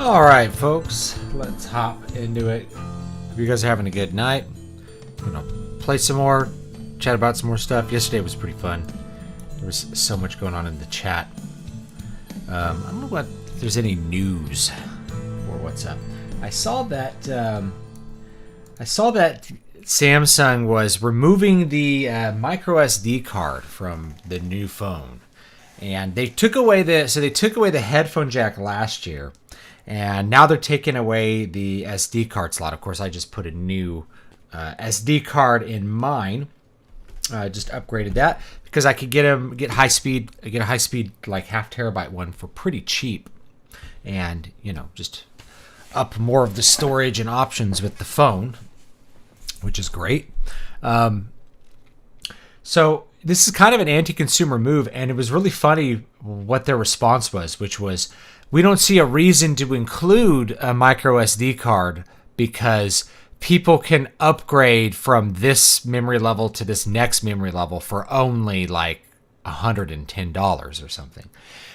All right, folks, let's hop into it. Hope you guys are having a good night. I'm gonna play some more, chat about some more stuff. Yesterday was pretty fun. There was so much going on in the chat. I don't know if there's any news or what's up. I saw that Samsung was removing the micro SD card from the new phone, and they took away the headphone jack last year. And now they're taking away the SD card slot. Of course, I just put a new SD card in mine. I just upgraded that because I could get a high speed like 0.5 terabyte one for pretty cheap, and just up more of the storage and options with the phone, which is great. So this is kind of an anti-consumer move, and it was really funny what their response was, which was, we don't see a reason to include a micro SD card because people can upgrade from this memory level to this next memory level for only like $110 or something,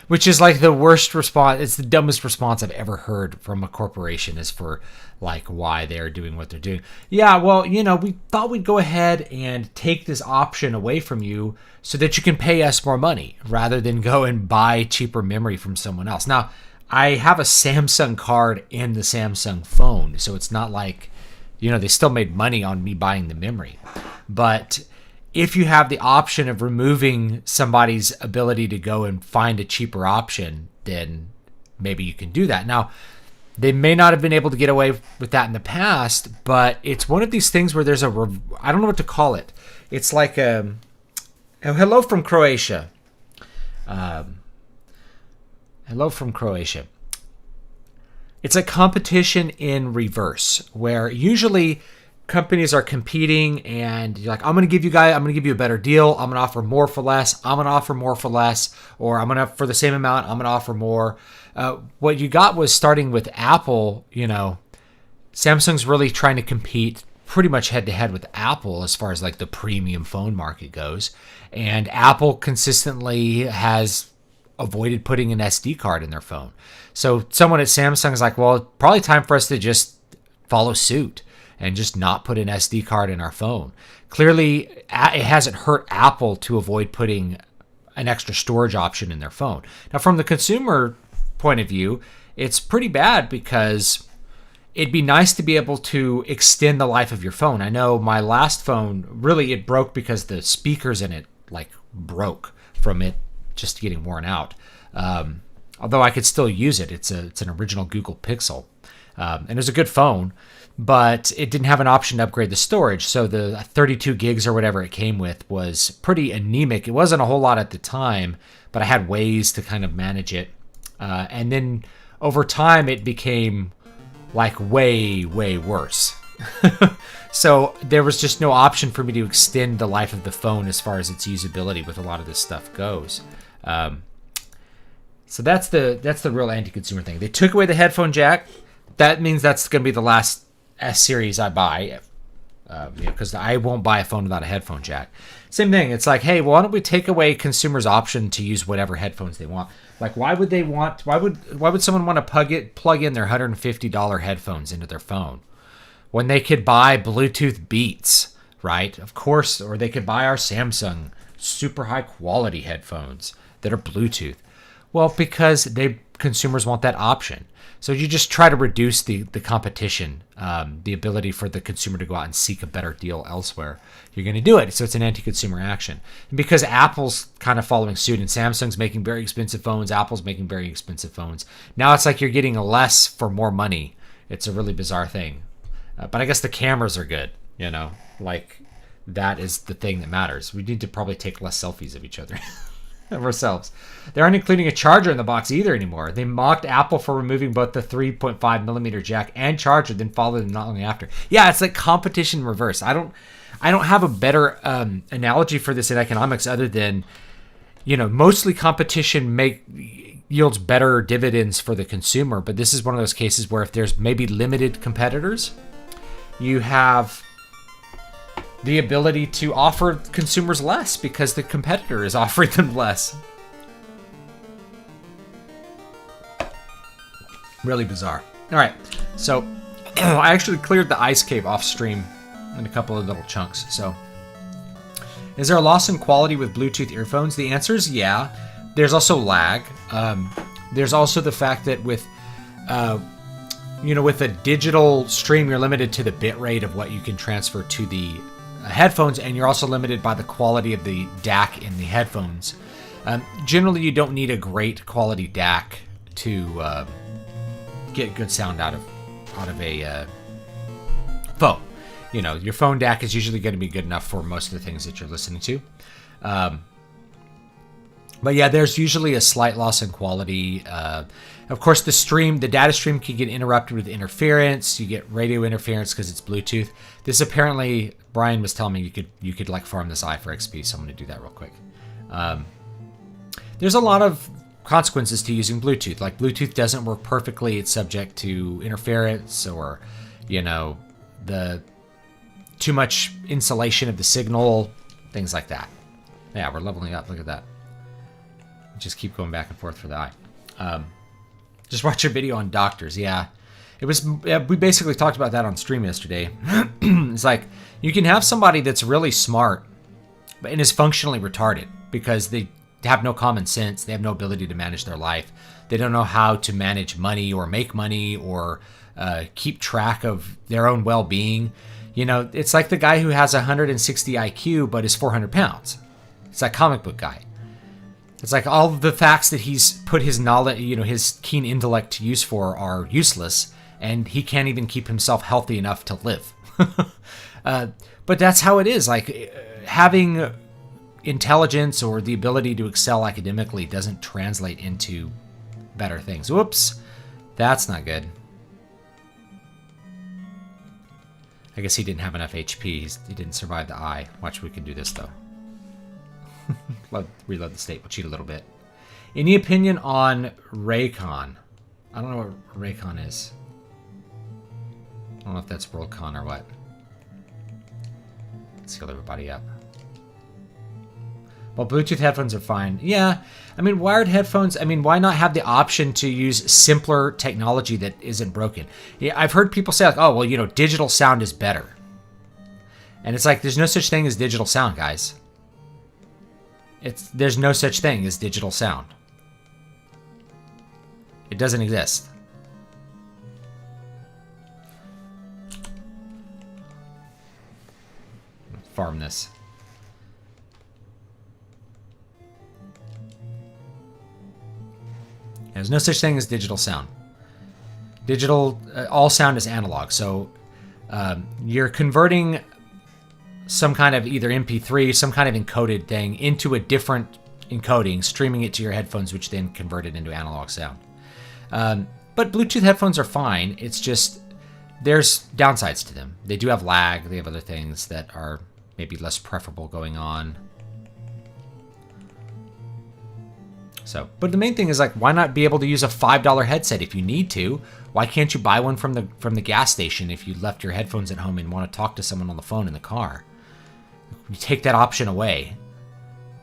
which is like the worst response. It's the dumbest response I've ever heard from a corporation, is for like why they're doing what they're doing. Yeah, well, we thought we'd go ahead and take this option away from you so that you can pay us more money rather than go and buy cheaper memory from someone else. Now, I have a Samsung card in the Samsung phone, so it's not like, they still made money on me buying the memory. But if you have the option of removing somebody's ability to go and find a cheaper option, then maybe you can do that. Now, they may not have been able to get away with that in the past, but it's one of these things where there's I don't know what to call it. It's like hello from Croatia. Hello from Croatia. It's a competition in reverse, where usually companies are competing and you're like, I'm going to give you a better deal. I'm going to offer more for less. I'm going to offer more for less, or I'm going to, for the same amount, I'm going to offer more. What you got was, starting with Apple, Samsung's really trying to compete pretty much head to head with Apple as far as like the premium phone market goes. And Apple consistently has avoided putting an SD card in their phone. So someone at Samsung is like, well, probably time for us to just follow suit and just not put an SD card in our phone. Clearly, it hasn't hurt Apple to avoid putting an extra storage option in their phone. Now, from the consumer point of view, it's pretty bad because it'd be nice to be able to extend the life of your phone. I know my last phone, really, it broke because the speakers in it broke from it just getting worn out. Although I could still use it. It's an original Google Pixel. And it was a good phone, but it didn't have an option to upgrade the storage. So the 32 gigs or whatever it came with was pretty anemic. It wasn't a whole lot at the time, but I had ways to kind of manage it. And then over time, it became like way, way worse. So there was just no option for me to extend the life of the phone as far as its usability with a lot of this stuff goes. So that's the real anti-consumer thing. They took away the headphone jack. That means that's going to be the last S series I buy, because I won't buy a phone without a headphone jack. Same thing. It's like, hey, why don't we take away consumers' option to use whatever headphones they want? Like, why would someone want to plug in their $150 headphones into their phone when they could buy Bluetooth Beats, right? Of course, or they could buy our Samsung super high quality headphones that are Bluetooth. Well, because consumers want that option. So you just try to reduce the competition, the ability for the consumer to go out and seek a better deal elsewhere. You're going to do it. So it's an anti-consumer action. And because Apple's kind of following suit, and Samsung's making very expensive phones, Apple's making very expensive phones, now it's like you're getting less for more money. It's a really bizarre thing. But I guess the cameras are good, like that is the thing that matters. We need to probably take less selfies of each other. Of ourselves. They aren't including a charger in the box either anymore. They mocked Apple for removing both the 3.5 millimeter jack and charger, then followed them not long after. Yeah, it's like competition reverse. I don't have a better analogy for this in economics other than, mostly competition yields better dividends for the consumer. But this is one of those cases where if there's maybe limited competitors, you have the ability to offer consumers less because the competitor is offering them less. Really bizarre. All right, so I actually cleared the ice cave off stream in a couple of little chunks. So, is there a loss in quality with Bluetooth earphones? The answer is yeah. There's also lag. There's also the fact that with with a digital stream, you're limited to the bit rate of what you can transfer to the headphones, and you're also limited by the quality of the DAC in the headphones. Generally, you don't need a great quality DAC to get good sound out of a phone. Your phone DAC is usually going to be good enough for most of the things that you're listening to. But yeah, there's usually a slight loss in quality. Of course, the data stream can get interrupted with interference. You get radio interference because it's Bluetooth. This apparently, Brian was telling me you could like farm this eye for XP, so I'm going to do that real quick. There's a lot of consequences to using Bluetooth. Like Bluetooth doesn't work perfectly. It's subject to interference or, the too much insulation of the signal, things like that. Yeah, we're leveling up. Look at that. Just keep going back and forth for the eye. Just watch your video on doctors. Yeah, we basically talked about that on stream yesterday. It's like you can have somebody that's really smart and is functionally retarded because they have no common sense. They have no ability to manage their life. They don't know how to manage money or make money or keep track of their own well-being. It's like the guy who has 160 IQ but is 400 pounds. It's that comic book guy. It's like all of the facts that he's put his knowledge, his keen intellect to use for are useless, and he can't even keep himself healthy enough to live. But that's how it is. Like having intelligence or the ability to excel academically doesn't translate into better things. Whoops, that's not good. I guess he didn't have enough HP. He didn't survive the eye. Watch, we can do this though. Reload the state. We'll cheat a little bit. Any opinion on Raycon? I don't know what Raycon is. I don't know if that's Worldcon or what. Let's heal everybody up. Well, Bluetooth headphones are fine. Yeah, wired headphones, why not have the option to use simpler technology that isn't broken? Yeah, I've heard people say, like, oh, well, digital sound is better. And it's like, there's no such thing as digital sound, guys. There's no such thing as digital sound. It doesn't exist. Farm this. There's no such thing as digital sound. All sound is analog. So you're converting some kind of either MP3, some kind of encoded thing into a different encoding, streaming it to your headphones, which then convert it into analog sound. But Bluetooth headphones are fine. It's just there's downsides to them. They do have lag. They have other things that are maybe less preferable going on. So, but the main thing is, like, why not be able to use a $5 headset if you need to? Why can't you buy one from the gas station if you left your headphones at home and want to talk to someone on the phone in the car? You take that option away.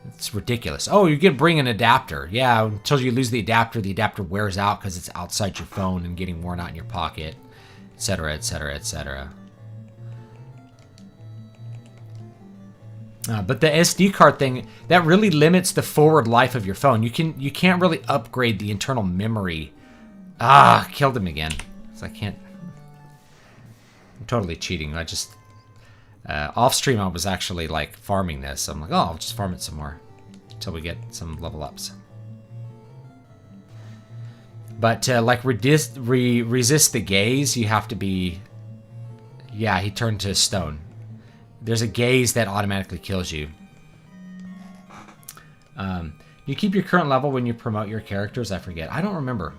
It's ridiculous. Oh, you can bring an adapter. Yeah, until you lose the adapter wears out because it's outside your phone and getting worn out in your pocket, etc., etc., etc. But the SD card thing, that really limits the forward life of your phone. You can't really upgrade the internal memory. Killed him again. So I can't. I'm totally cheating. I just off stream I was actually like farming this. I'm like, I'll just farm it some more until we get some level ups. But like resist the gaze, you have to be. Yeah, he turned to stone. There's a gaze that automatically kills you. You keep your current level when you promote your characters? I forget. I don't remember.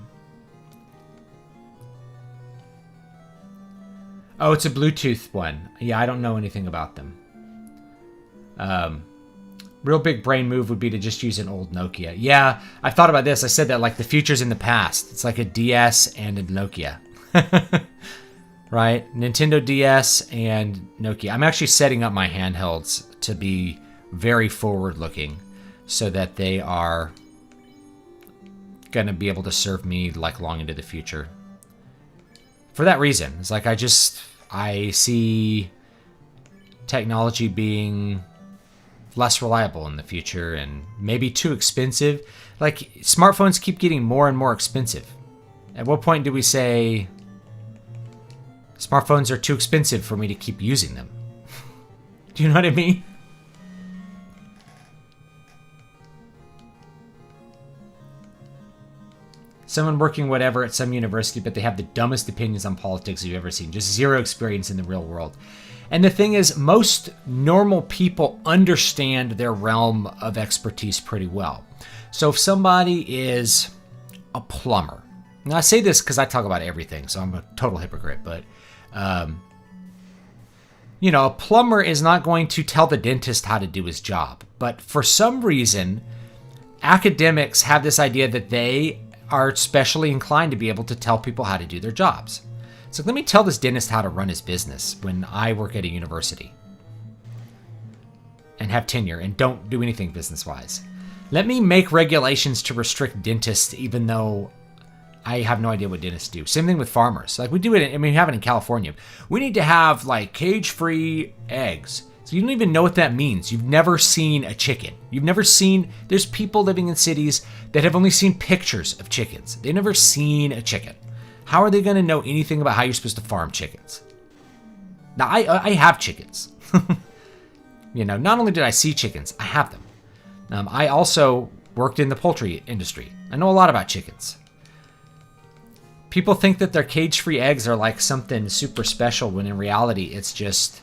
Oh, it's a Bluetooth one. Yeah, I don't know anything about them. Real big brain move would be to just use an old Nokia. Yeah, I thought about this. I said that like the future's in the past. It's like a DS and a Nokia. Right? Nintendo DS and Nokia. I'm actually setting up my handhelds to be very forward-looking so that they are going to be able to serve me like long into the future. for that reason. It's like I see technology being less reliable in the future and maybe too expensive. Like, smartphones keep getting more and more expensive. At what point do we say smartphones are too expensive for me to keep using them? Do you know what I mean? Someone working whatever at some university, but they have the dumbest opinions on politics you've ever seen. Just zero experience in the real world. And the thing is, most normal people understand their realm of expertise pretty well. So if somebody is a plumber, now I say this because I talk about everything, so I'm a total hypocrite, but you know, a plumber is not going to tell the dentist how to do his job. But for some reason, academics have this idea that they are specially inclined to be able to tell people how to do their jobs. So let me tell this dentist how to run his business when I work at a university and have tenure and don't do anything business-wise. Let me make regulations to restrict dentists even though I have no idea what dentists do. Same thing with farmers. Like we do it, we have it in California. We need to have like cage-free eggs. So you don't even know what that means. You've never seen a chicken. You've never seen, there's people living in cities that have only seen pictures of chickens. They've never seen a chicken. How are they going to know anything about how you're supposed to farm chickens? Now, I have chickens. You know, not only did I see chickens, I have them. I also worked in the poultry industry. I know a lot about chickens. People think that their cage-free eggs are like something super special when in reality it's just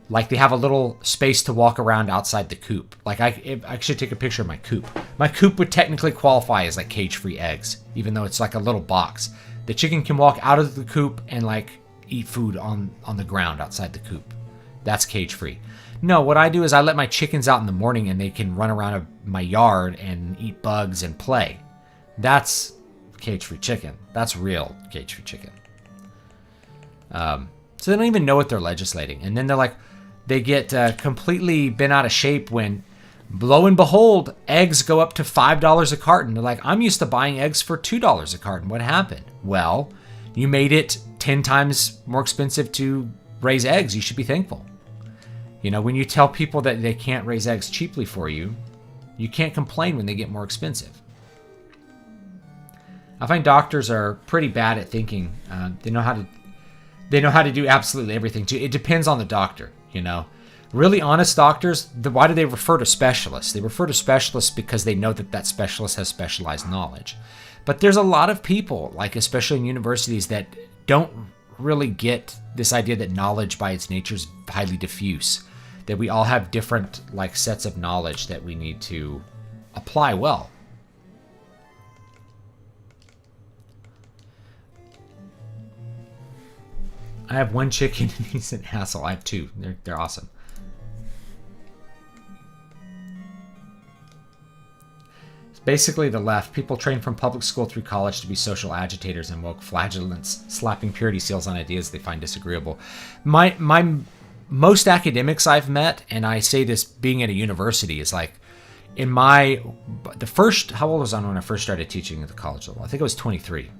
like they have a little space to walk around outside the coop. Like I should take a picture of my coop. My coop would technically qualify as like cage-free eggs, even though it's like a little box. The chicken can walk out of the coop and like eat food on the ground outside the coop. That's cage-free. No, what I do is I let my chickens out in the morning and they can run around my yard and eat bugs and play. That's cage-free chicken. That's real cage-free chicken. So they don't even know what they're legislating. And then they're like, they get completely bent out of shape when, lo and behold, eggs go up to $5 a carton. They're like, I'm used to buying eggs for $2 a carton. What happened? Well, you made it 10 times more expensive to raise eggs. You should be thankful. You know, when you tell people that they can't raise eggs cheaply for you, you can't complain when they get more expensive. I find doctors are pretty bad at thinking. They know how to do absolutely everything. It depends on the doctor, you know. Really honest doctors, why do they refer to specialists? They refer to specialists because they know that specialist has specialized knowledge. But there's a lot of people, like especially in universities, that don't really get this idea that knowledge by its nature is highly diffuse. That we all have different like sets of knowledge that we need to apply well. I have one chicken and he's an asshole. I have two. They're awesome. It's basically the left. People trained from public school through college to be social agitators and woke flagellants, slapping purity seals on ideas they find disagreeable. My most academics I've met, and I say this being at a university, is like how old was I when I first started teaching at the college level? I think I was 23.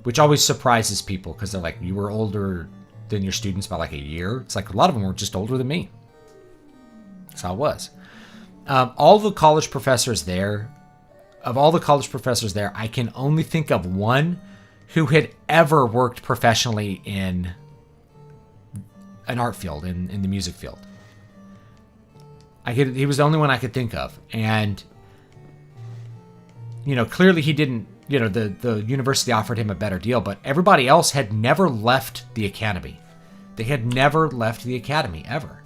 Which always surprises people because they're like, you were older than your students by like a year. It's like a lot of them were just older than me. That's how it was. All the college professors there, I can only think of one who had ever worked professionally in an art field, in the music field. He was the only one I could think of. And, you know, clearly he didn't, you know, the university offered him a better deal, but everybody else had never left the academy. They had never left the academy, ever.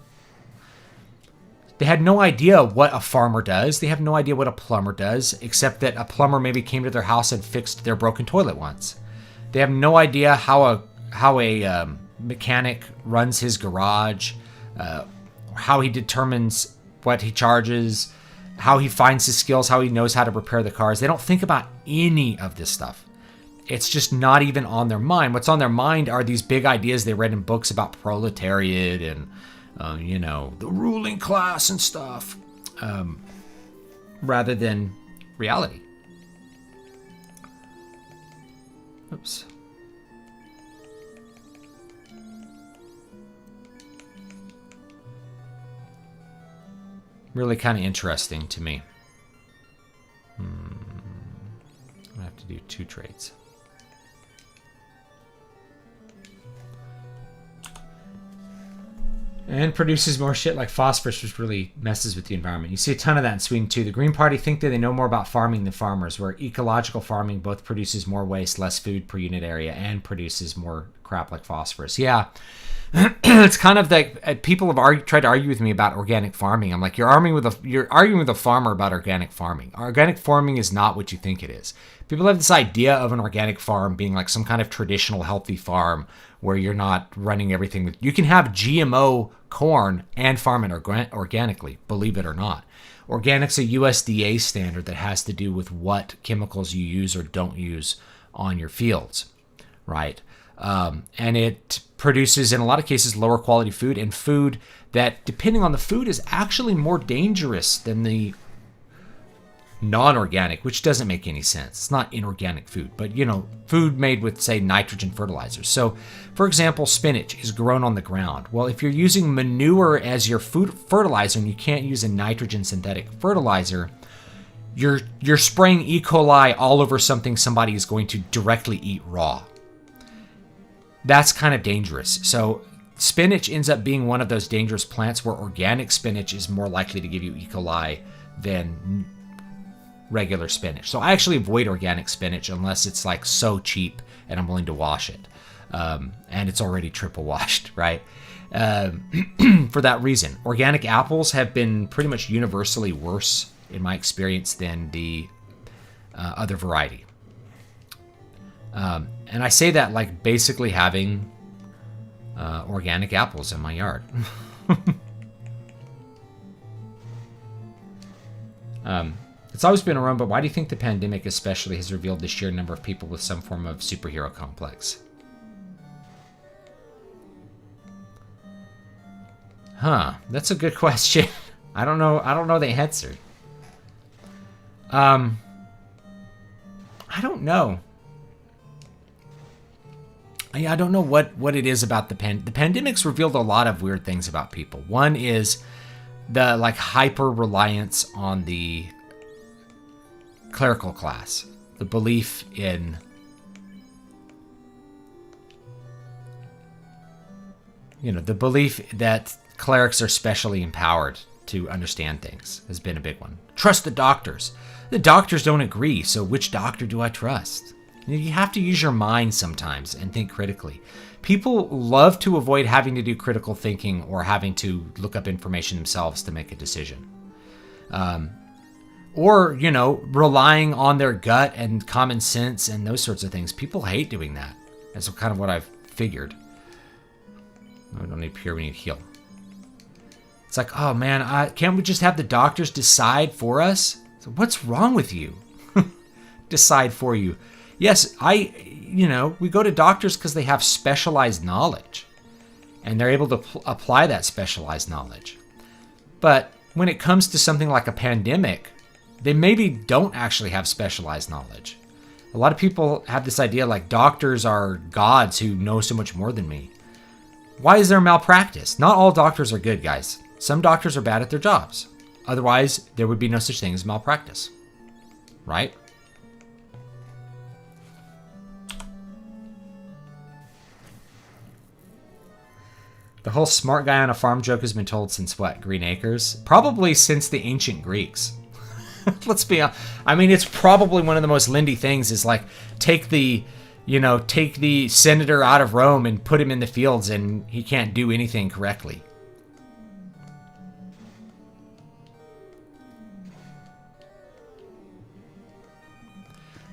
They had no idea what a farmer does. They have no idea what a plumber does, except that a plumber maybe came to their house and fixed their broken toilet once. They have no idea how a mechanic runs his garage, how he determines what he charges, how he finds his skills, how he knows how to repair the cars. They don't think about any of this stuff. It's just not even on their mind. What's on their mind are these big ideas they read in books about proletariat and, you know, the ruling class and stuff, rather than reality. Oops. really kind of interesting to me. I have to do 2 trades. And produces more shit like phosphorus, which really messes with the environment. You see a ton of that in Sweden too. The Green Party think that they know more about farming than farmers, where ecological farming both produces more waste, less food per unit area, and produces more crap like phosphorus. Yeah. It's kind of like people have tried to argue with me about organic farming. I'm like, you're arguing with a farmer about organic farming. Organic farming is not what you think it is. People have this idea of an organic farm being like some kind of traditional healthy farm where you're not running everything with. You can have GMO corn and farm it organically, believe it or not. Organic's a USDA standard that has to do with what chemicals you use or don't use on your fields, right? And it produces, in a lot of cases, lower quality food, and food that, depending on the food, is actually more dangerous than the non-organic, which doesn't make any sense. It's not inorganic food, but, food made with, say, nitrogen fertilizers. So, for example, spinach is grown on the ground. Well, if you're using manure as your food fertilizer and you can't use a nitrogen synthetic fertilizer, you're spraying E. coli all over something somebody is going to directly eat raw. That's kind of dangerous. So spinach ends up being one of those dangerous plants where organic spinach is more likely to give you E. coli than regular spinach. So I actually avoid organic spinach unless it's like so cheap and I'm willing to wash it. And it's already triple washed, right? For that reason. Organic apples have been pretty much universally worse in my experience than the other variety. And I say that like basically having organic apples in my yard. It's always been around, but why do you think the pandemic especially has revealed the sheer number of people with some form of superhero complex? That's a good question. I don't know the answer. I don't know. I don't know what it is about the pandemic's revealed a lot of weird things about people. One is the like hyper reliance on the clerical class, the belief in the belief that clerics are specially empowered to understand things has been a big one. Trust the doctors. The doctors don't agree, so which doctor do I trust? You have to use your mind sometimes and think critically. People love to avoid having to do critical thinking or having to look up information themselves to make a decision. Or, relying on their gut and common sense and those sorts of things. People hate doing that. That's kind of what I've figured. We don't need pure, we need heal. It's like, oh man, can't we just have the doctors decide for us? So what's wrong with you? Decide for you. Yes, we go to doctors because they have specialized knowledge and they're able to apply that specialized knowledge. But when it comes to something like a pandemic, they maybe don't actually have specialized knowledge. A lot of people have this idea like doctors are gods who know so much more than me. Why is there malpractice? Not all doctors are good, guys. Some doctors are bad at their jobs. Otherwise, there would be no such thing as malpractice. Right? The whole smart guy on a farm joke has been told since what? Green Acres? Probably since the ancient Greeks. Let's be honest. I mean, it's probably one of the most Lindy things is like take the senator out of Rome and put him in the fields and he can't do anything correctly.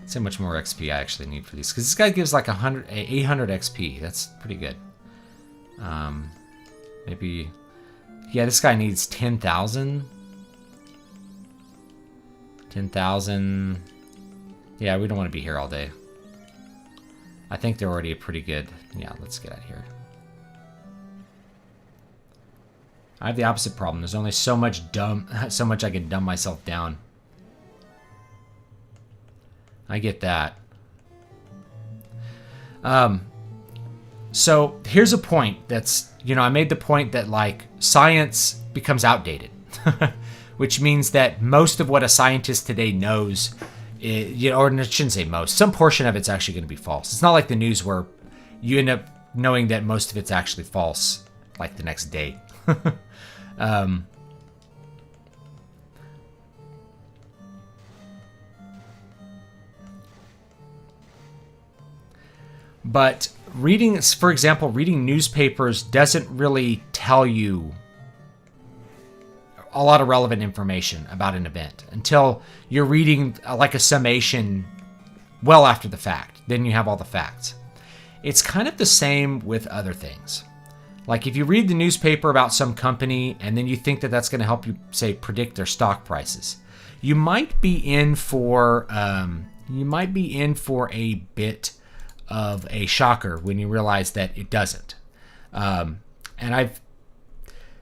Let's see how much more XP I actually need for these. Because this guy gives like 800 XP. That's pretty good. Maybe... Yeah, this guy needs 10,000. 10,000. Yeah, we don't want to be here all day. I think they're already a pretty good... Yeah, let's get out of here. I have the opposite problem. There's only so much I can dumb myself down. I get that. So here's a point that's, I made the point that like science becomes outdated. which means that most of what a scientist today knows, or I shouldn't say most, some portion of it's actually going to be false. It's not like the news where you end up knowing that most of it's actually false, like the next day. But for example, reading newspapers doesn't really tell you a lot of relevant information about an event until you're reading like a summation well after the fact. Then you have all the facts. It's kind of the same with other things. Like if you read the newspaper about some company and then you think that that's going to help you, say, predict their stock prices, you might be in for a bit of a shocker when you realize that it doesn't. And I've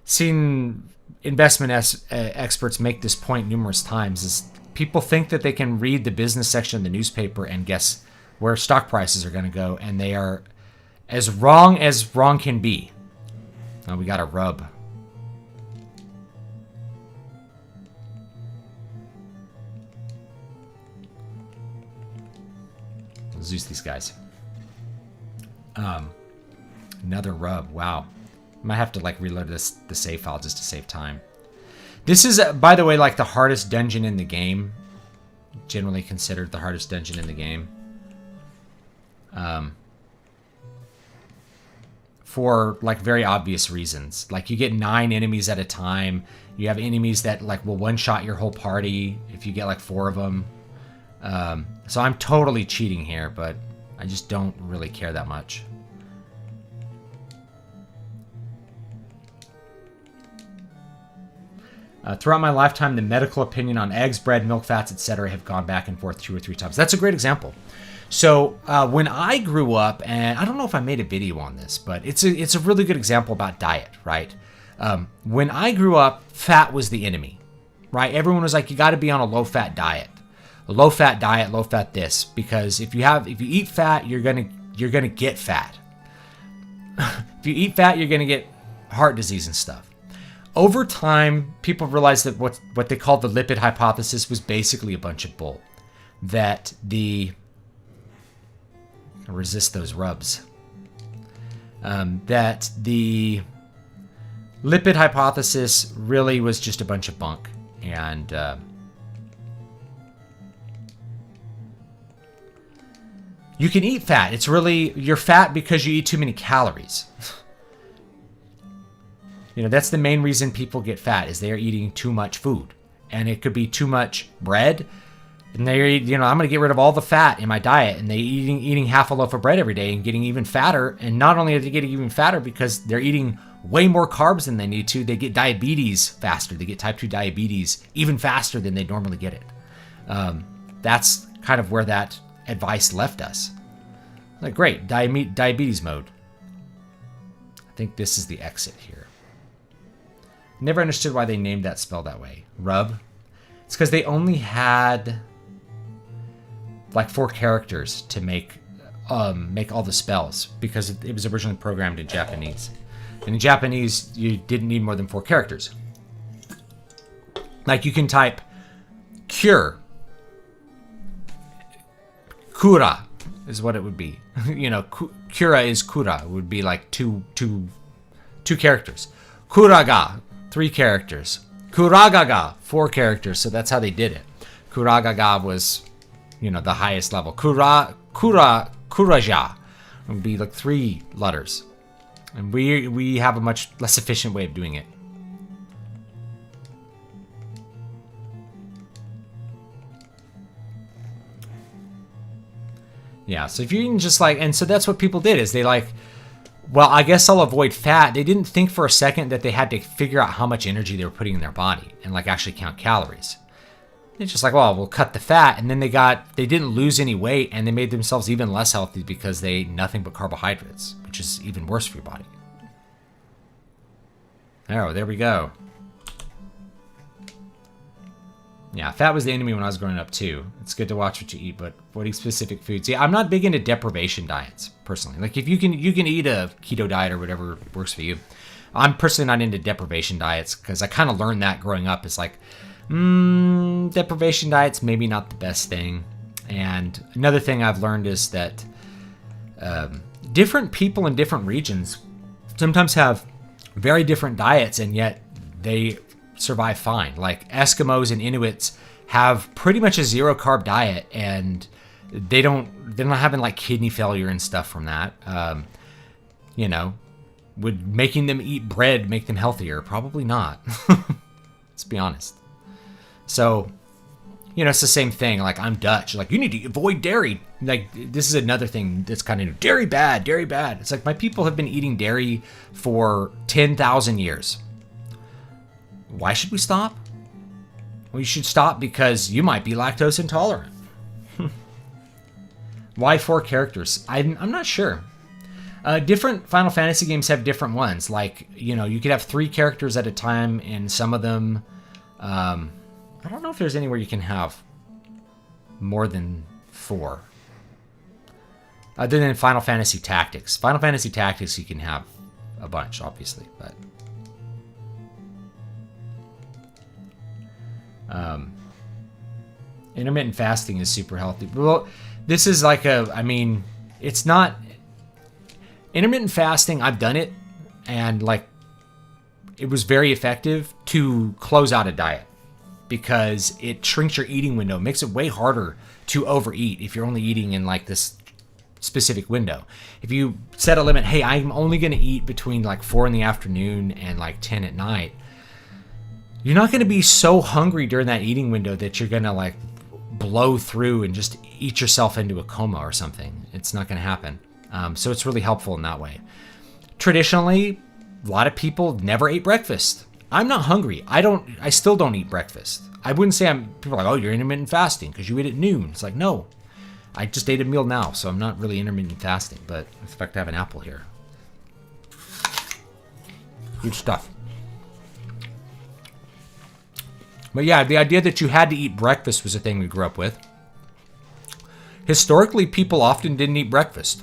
seen investment experts make this point numerous times, is people think that they can read the business section of the newspaper and guess where stock prices are going to go, and they are as wrong can be. Oh, we got a rub. Let's use these guys. Another rub. Wow. Might have to like reload the save file just to save time. This is, by the way, like the hardest dungeon in the game. Generally considered the hardest dungeon in the game. For like very obvious reasons. Like you get 9 enemies at a time. You have enemies that like will one-shot your whole party if you get like 4 of them. So I'm totally cheating here, but I just don't really care that much. Throughout my lifetime, the medical opinion on eggs, bread, milk, fats, etc. have gone back and forth 2 or 3 times. That's a great example. So when I grew up, and I don't know if I made a video on this, but it's a really good example about diet, right? When I grew up, fat was the enemy, right? Everyone was like, you got to be on a low-fat diet. A low-fat diet, low-fat this, because if you eat fat, you're gonna get fat. If you eat fat, you're gonna get heart disease and stuff. Over time, people realized that what they called the lipid hypothesis was basically a bunch of bull. That resist those rubs. That the lipid hypothesis really was just a bunch of bunk. And you can eat fat. It's really, you're fat because you eat too many calories. You know, that's the main reason people get fat, is they're eating too much food. And it could be too much bread. And they're, you know, I'm going to get rid of all the fat in my diet. And they're eating half a loaf of bread every day and getting even fatter. And not only are they getting even fatter because they're eating way more carbs than they need to, they get diabetes faster. They get type 2 diabetes even faster than they normally get it. That's kind of where that advice left us. Like, great, diabetes mode. I think this is the exit here. Never understood why they named that spell that way. Rub. It's because they only had like 4 characters to make all the spells, because it was originally programmed in Japanese. And in Japanese, you didn't need more than 4 characters. Like you can type cure. Kura is what it would be. You know, Kura is Kura. It would be like two characters. Kuraga, 3 characters. Kuragaga, 4 characters. So that's how they did it. Kuragaga was, you know, the highest level. Kuraja would be like 3 letters. And we have a much less efficient way of doing it. Yeah, so if you can just like, and so that's what people did, is they like, well, I guess I'll avoid fat. They didn't think for a second that they had to figure out how much energy they were putting in their body and like actually count calories. It's just like, well, we'll cut the fat. And then they didn't lose any weight, and they made themselves even less healthy because they ate nothing but carbohydrates, which is even worse for your body. Oh, there we go. Yeah, fat was the enemy when I was growing up too. It's good to watch what you eat, but what eat specific foods? Yeah, I'm not big into deprivation diets personally. Like if you can eat a keto diet or whatever works for you, I'm personally not into deprivation diets because I kind of learned that growing up. It's like, deprivation diets maybe not the best thing. And another thing I've learned is that different people in different regions sometimes have very different diets, and yet they survive fine. Like Eskimos and Inuits have pretty much a zero carb diet, and they're not having like kidney failure and stuff from that. Would making them eat bread make them healthier? Probably not. Let's be honest. So, it's the same thing. Like, I'm Dutch. Like, you need to avoid dairy. Like, this is another thing that's kind of dairy bad. It's like my people have been eating dairy for 10,000 years. Why should we stop? Well, you should stop because you might be lactose intolerant. Why 4 characters? I'm not sure. Different Final Fantasy games have different ones. Like, you could have 3 characters at a time, and some of them, I don't know if there's anywhere you can have more than 4. Other than Final Fantasy Tactics. Final Fantasy Tactics, you can have a bunch, obviously, but intermittent fasting is super healthy. Well, this is like it's not intermittent fasting. I've done it, and like it was very effective to close out a diet because it shrinks your eating window, makes it way harder to overeat if you're only eating in like this specific window. If you set a limit, hey, I'm only going to eat between like 4 in the afternoon and like 10 at night, you're not going to be so hungry during that eating window that you're going to like blow through and just eat yourself into a coma or something. It's not going to happen. So it's really helpful in that way. Traditionally, a lot of people never ate breakfast. I'm not hungry. I still don't eat breakfast. I wouldn't say people are like, oh, you're intermittent fasting because you ate at noon. It's like, no, I just ate a meal now, so I'm not really intermittent fasting, but I expect to have an apple here. Good stuff. But yeah, the idea that you had to eat breakfast was a thing we grew up with. Historically, people often didn't eat breakfast.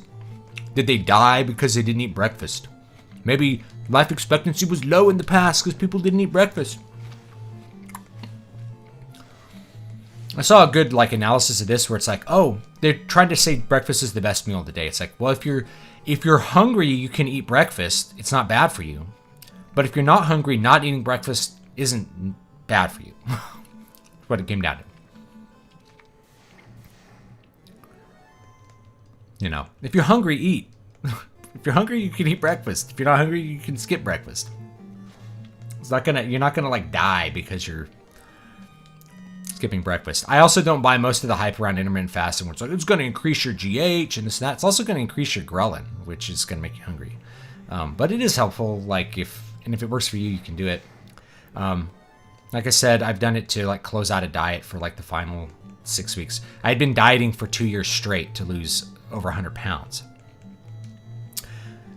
Did they die because they didn't eat breakfast? Maybe life expectancy was low in the past because people didn't eat breakfast. I saw a good analysis of this where it's like, oh, they're trying to say breakfast is the best meal of the day. It's like, well, if you're hungry, you can eat breakfast. It's not bad for you. But if you're not hungry, not eating breakfast isn't bad for you. That's what it came down to. If you're hungry, eat. If you're hungry, you can eat breakfast. If you're not hungry, you can skip breakfast. You're not gonna die because you're skipping breakfast. I also don't buy most of the hype around intermittent fasting, where it's like it's gonna increase your GH and this and that. It's also gonna increase your ghrelin, which is gonna make you hungry. But it is helpful. If it works for you, you can do it. Like I said, I've done it to close out a diet for the final 6 weeks. I had been dieting for 2 years straight to lose over 100 pounds.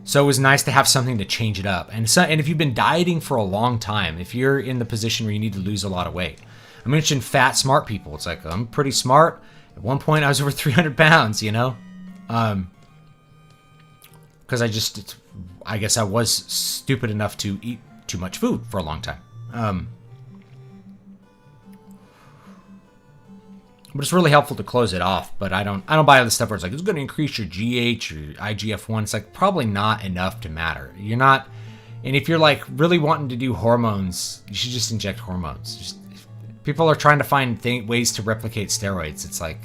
So it was nice to have something to change it up. And if you've been dieting for a long time, if you're in the position where you need to lose a lot of weight, I mentioned fat, smart people. It's like, I'm pretty smart. At one point, I was over 300 pounds, because I guess I was stupid enough to eat too much food for a long time. But it's really helpful to close it off. But I don't buy all the stuff where it's like, it's going to increase your GH or IGF-1. It's probably not enough to matter. You're not, and if you're really wanting to do hormones, you should just inject hormones. People are trying to find ways to replicate steroids. It's like,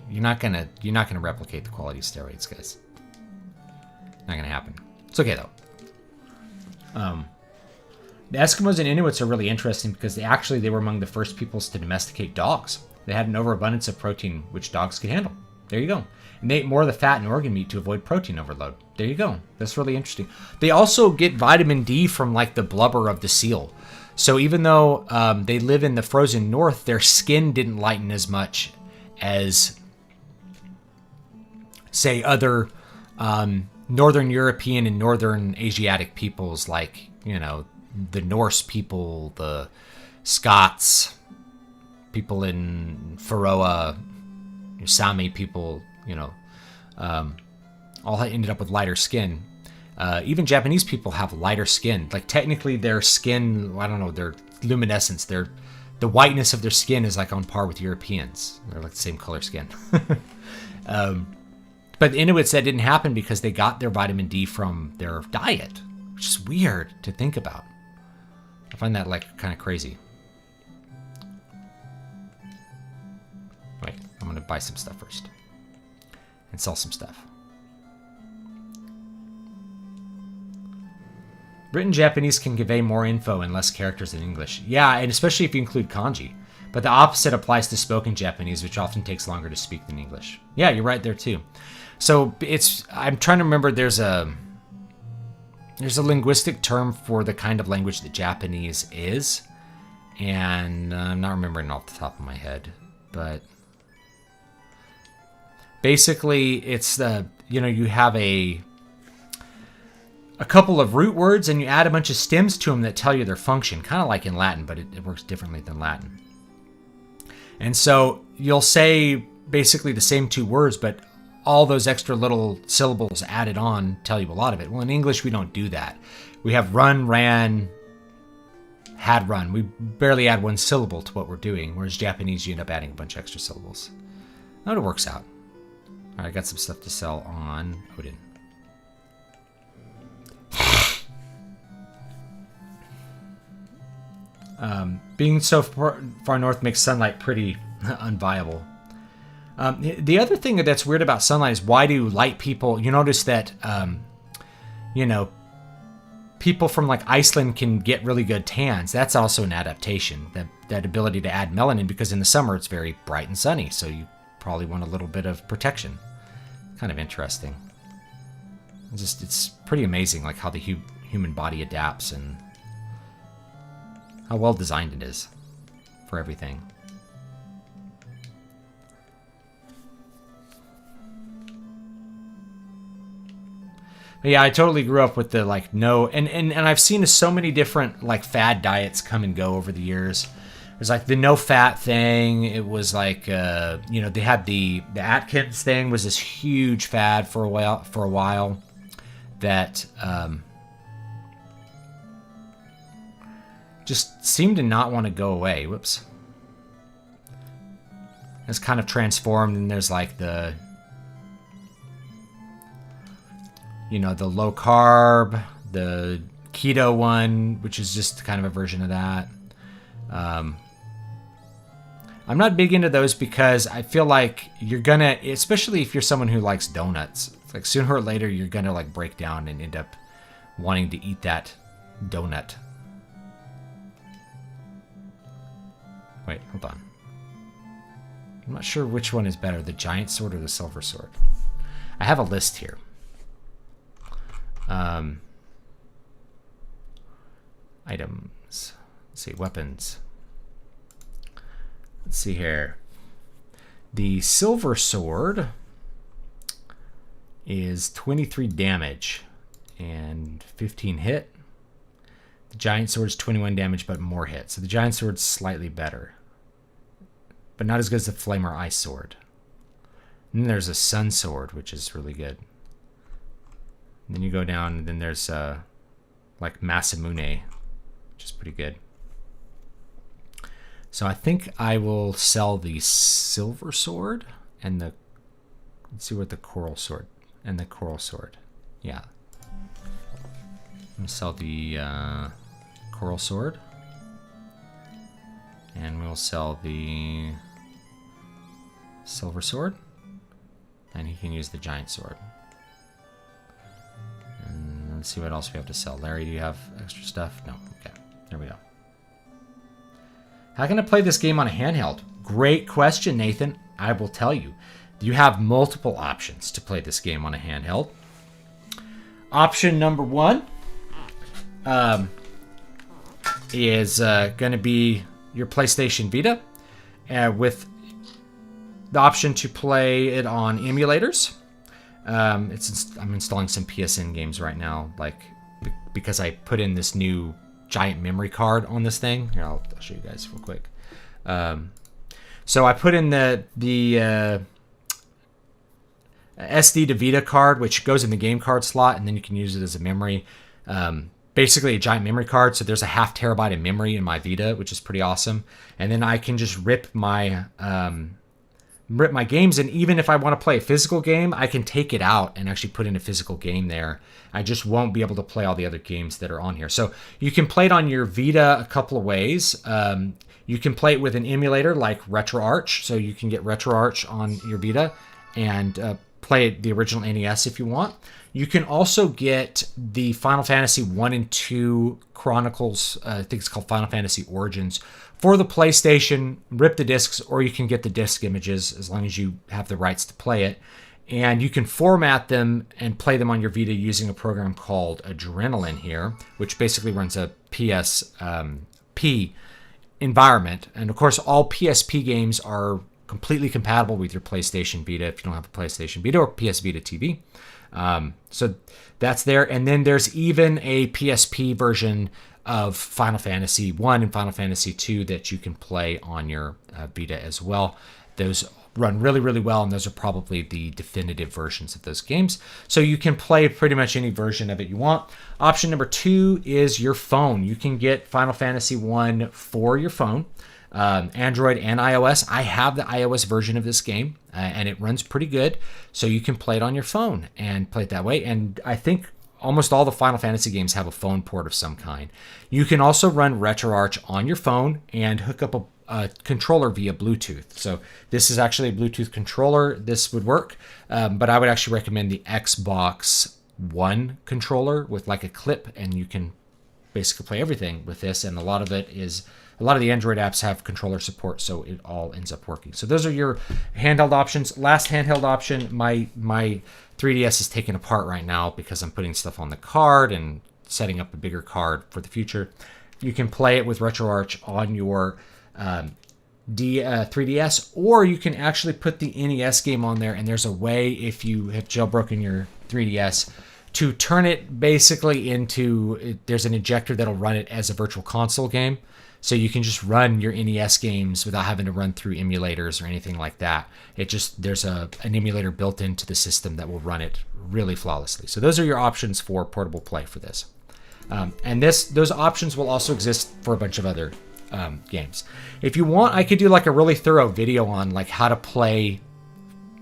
you're not gonna replicate the quality of steroids, guys. Not gonna happen. It's okay though. The Eskimos and Inuits are really interesting because they were among the first peoples to domesticate dogs. They had an overabundance of protein, which dogs could handle. There you go. And they ate more of the fat and organ meat to avoid protein overload. There you go. That's really interesting. They also get vitamin D from the blubber of the seal. So even though they live in the frozen north, their skin didn't lighten as much as, say, other Northern European and Northern Asiatic peoples the Norse people, the Scots, people in Faroe, Sami people, all ended up with lighter skin. Even Japanese people have lighter skin. Like technically their skin, I don't know, their luminescence, the whiteness of their skin is like on par with Europeans. They're like the same color skin. But the Inuits, that didn't happen because they got their vitamin D from their diet, which is weird to think about. I find that like kind of crazy. Wait, I'm going to buy some stuff first and sell some stuff. Written Japanese can convey more info and less characters than English. Yeah, and especially if you include kanji. But the opposite applies to spoken Japanese, which often takes longer to speak than English. Yeah, you're right there too. So I'm trying to remember, there's a linguistic term for the kind of language that Japanese is. And I'm not remembering off the top of my head. But basically, it's you have a couple of root words and you add a bunch of stems to them that tell you their function. Kind of like in Latin, but it works differently than Latin. And so you'll say basically the same two words, but all those extra little syllables added on tell you a lot of it. Well, in English, we don't do that. We have run, ran, had run. We barely add one syllable to what we're doing, whereas Japanese, you end up adding a bunch of extra syllables. Now it works out. All right, I got some stuff to sell on Odin. Being so far north makes sunlight pretty unviable. The other thing that's weird about sunlight is, why do light people... You notice that, people from like Iceland can get really good tans. That's also an adaptation, that ability to add melanin, because in the summer it's very bright and sunny, so you probably want a little bit of protection. Kind of interesting. It's pretty amazing, like how the human body adapts and how well designed it is for everything. But yeah, I totally grew up with the like no, and I've seen so many different like fad diets come and go over the years. There's like the no fat thing. It was like they had the Atkins thing was this huge fad for a while that just seemed to not want to go away. Whoops. It's kind of transformed, and there's like the low carb, the keto one, which is just kind of a version of that. I'm not big into those because I feel like you're gonna, especially if you're someone who likes donuts, like sooner or later you're gonna like break down and end up wanting to eat that donut. Wait, hold on. I'm not sure which one is better, the giant sword or the silver sword. I have a list here. Items. Let's see, weapons. Let's see here. The silver sword is 23 damage and 15 hit. The giant sword is 21 damage but more hit. So the giant sword's slightly better, but not as good as the flame or ice sword. And then there's a sun sword, which is really good. And then you go down, and then there's like Masamune, which is pretty good. So I think I will sell the silver sword and the, let's see what the coral sword, and the coral sword. Yeah. I'm going to sell the coral sword. And we'll sell the silver sword. And he can use the giant sword. And let's see what else we have to sell. Larry, do you have extra stuff? No. Okay. There we go. How can I play this game on a handheld? Great question, Nathan. I will tell you. You have multiple options to play this game on a handheld. Option number one is going to be your PlayStation Vita with the option to play it on emulators. I'm installing some PSN games right now, like because I put in this new giant memory card on this thing. Here, I'll show you guys real quick. So I put in the SD to Vita card, which goes in the game card slot, and then you can use it as a memory. Basically a giant memory card, so there's a 0.5 terabyte of memory in my Vita, which is pretty awesome. And then I can just rip my games, and even if I want to play a physical game, I can take it out and actually put in a physical game there. I just won't be able to play all the other games that are on here. So you can play it on your Vita a couple of ways. You can play it with an emulator like RetroArch, so you can get RetroArch on your Vita and play the original NES if you want. You can also get the Final Fantasy 1 and 2 Chronicles, I think it's called Final Fantasy Origins, for the PlayStation, rip the discs, or you can get the disc images as long as you have the rights to play it. And you can format them and play them on your Vita using a program called Adrenaline here, which basically runs a PSP environment. And of course, all PSP games are completely compatible with your PlayStation Vita if you don't have a PlayStation Vita or PS Vita TV. So that's there. And then there's even a PSP version of Final Fantasy 1 and Final Fantasy 2 that you can play on your Vita as well. Those run really, really well, and those are probably the definitive versions of those games. So you can play pretty much any version of it you want. Option number 2 is your phone. You can get Final Fantasy 1 for your phone, Android and iOS. I have the iOS version of this game, and it runs pretty good. So you can play it on your phone and play it that way. And I think almost all the Final Fantasy games have a phone port of some kind. You can also run RetroArch on your phone and hook up a controller via Bluetooth. So this is actually a Bluetooth controller. This would work, but I would actually recommend the Xbox One controller with like a clip, and you can basically play everything with this. And a lot of the Android apps have controller support, so it all ends up working. So those are your handheld options. Last handheld option, my 3DS is taken apart right now because I'm putting stuff on the card and setting up a bigger card for the future. You can play it with RetroArch on your 3DS, or you can actually put the NES game on there, and there's a way, if you have jailbroken your 3DS, to turn it basically into, there's an ejector that'll run it as a virtual console game. So you can just run your NES games without having to run through emulators or anything like that. There's an emulator built into the system that will run it really flawlessly. So those are your options for portable play for this. And those options will also exist for a bunch of other games. If you want, I could do like a really thorough video on like how to play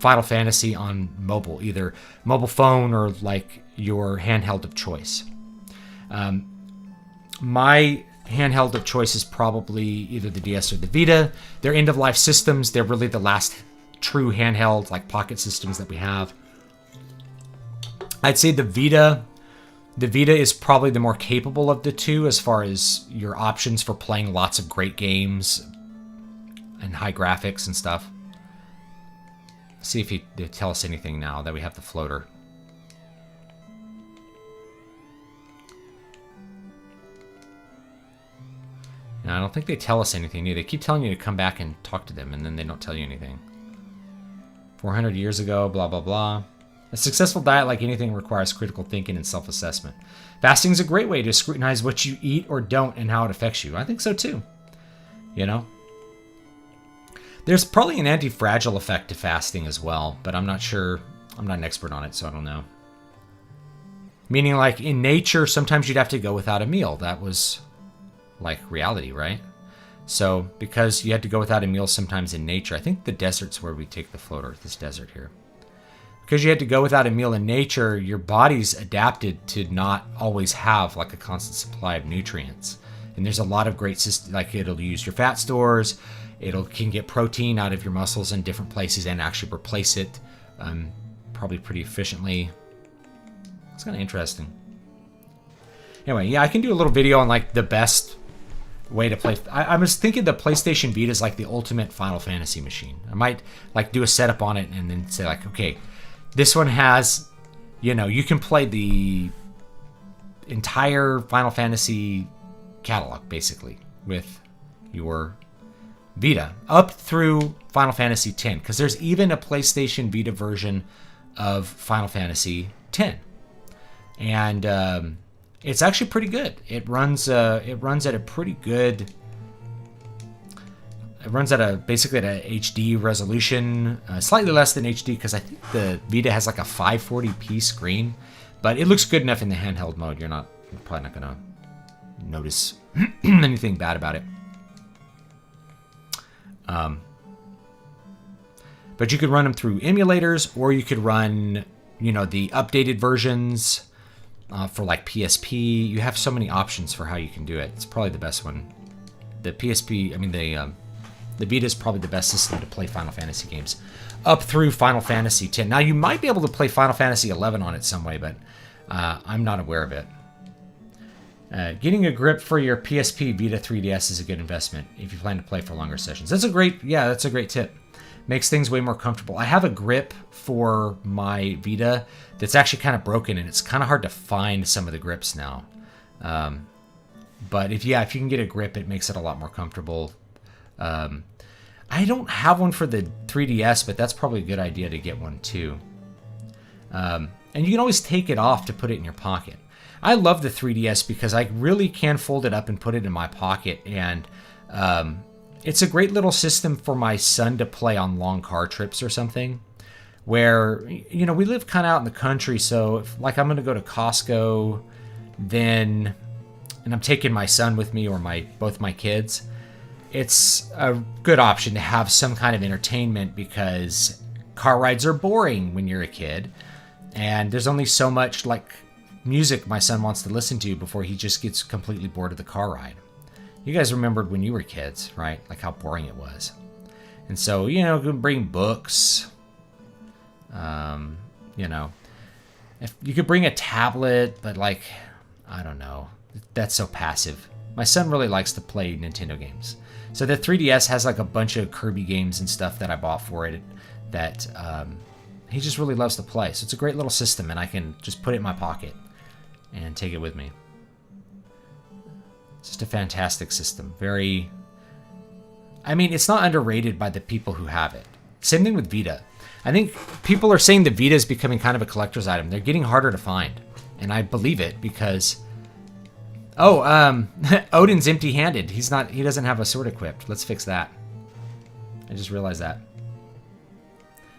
Final Fantasy on mobile, either mobile phone or like your handheld of choice. My handheld of choice is probably either the DS or the Vita. They're end-of-life systems. They're really the last true handheld, like pocket systems that we have. I'd say the Vita is probably the more capable of the two as far as your options for playing lots of great games and high graphics and stuff. See if they tell us anything now that we have the floater. No, I don't think they tell us anything new. They keep telling you to come back and talk to them, and then they don't tell you anything. 400 years ago, blah, blah, blah. A successful diet, like anything, requires critical thinking and self-assessment. Fasting is a great way to scrutinize what you eat or don't and how it affects you. I think so, too. You know? There's probably an anti-fragile effect to fasting as well, but I'm not sure. I'm not an expert on it, so I don't know. Meaning, like, in nature, sometimes you'd have to go without a meal. That was like reality, right? So because you had to go without a meal sometimes in nature, I think the desert's where we take the floater, this desert here. Because you had to go without a meal in nature, your body's adapted to not always have like a constant supply of nutrients. And there's a lot of great systems, like it'll use your fat stores, can get protein out of your muscles in different places and actually replace it probably pretty efficiently. It's kind of interesting. Anyway, yeah, I can do a little video on like the best way to play. I was thinking the PlayStation Vita is like the ultimate Final Fantasy machine. I might like do a setup on it and then say like, okay, this one has, you can play the entire Final Fantasy catalog basically with your Vita up through Final Fantasy X, because there's even a PlayStation Vita version of Final Fantasy X, and it's actually pretty good. It runs at a pretty good It runs at basically at a HD resolution, slightly less than HD because I think the Vita has like a 540p screen, but it looks good enough in the handheld mode. You're probably not gonna notice anything bad about it. But you could run them through emulators, or you could run, the updated versions for like PSP. You have so many options for how you can do it. It's probably the best one. The PSP, the Vita is probably the best system to play Final Fantasy games up through Final Fantasy X. Now, you might be able to play Final Fantasy XI on it some way, but I'm not aware of it. Getting a grip for your PSP Vita 3DS is a good investment if you plan to play for longer sessions. That's a great tip. Makes things way more comfortable. I have a grip for my Vita that's actually kind of broken, and it's kind of hard to find some of the grips now. But if you can get a grip, it makes it a lot more comfortable. I don't have one for the 3DS, but that's probably a good idea to get one too. And you can always take it off to put it in your pocket. I love the 3DS because I really can fold it up and put it in my pocket, and it's a great little system for my son to play on long car trips or something, where, we live kind of out in the country, so if, like, I'm going to go to Costco, and I'm taking my son with me or both my kids, it's a good option to have some kind of entertainment because car rides are boring when you're a kid, and there's only so much, like, music my son wants to listen to before he just gets completely bored of the car ride. You guys remembered when you were kids, right? Like how boring it was. And so, you can bring books. If you could bring a tablet, but like, I don't know. That's so passive. My son really likes to play Nintendo games. So the 3DS has like a bunch of Kirby games and stuff that I bought for it that he just really loves to play. So it's a great little system, and I can just put it in my pocket and take it with me. It's just a fantastic system. It's not underrated by the people who have it. Same thing with Vita. I think people are saying the Vita is becoming kind of a collector's item. They're getting harder to find. And I believe it because... Odin's empty-handed. He doesn't have a sword equipped. Let's fix that. I just realized that.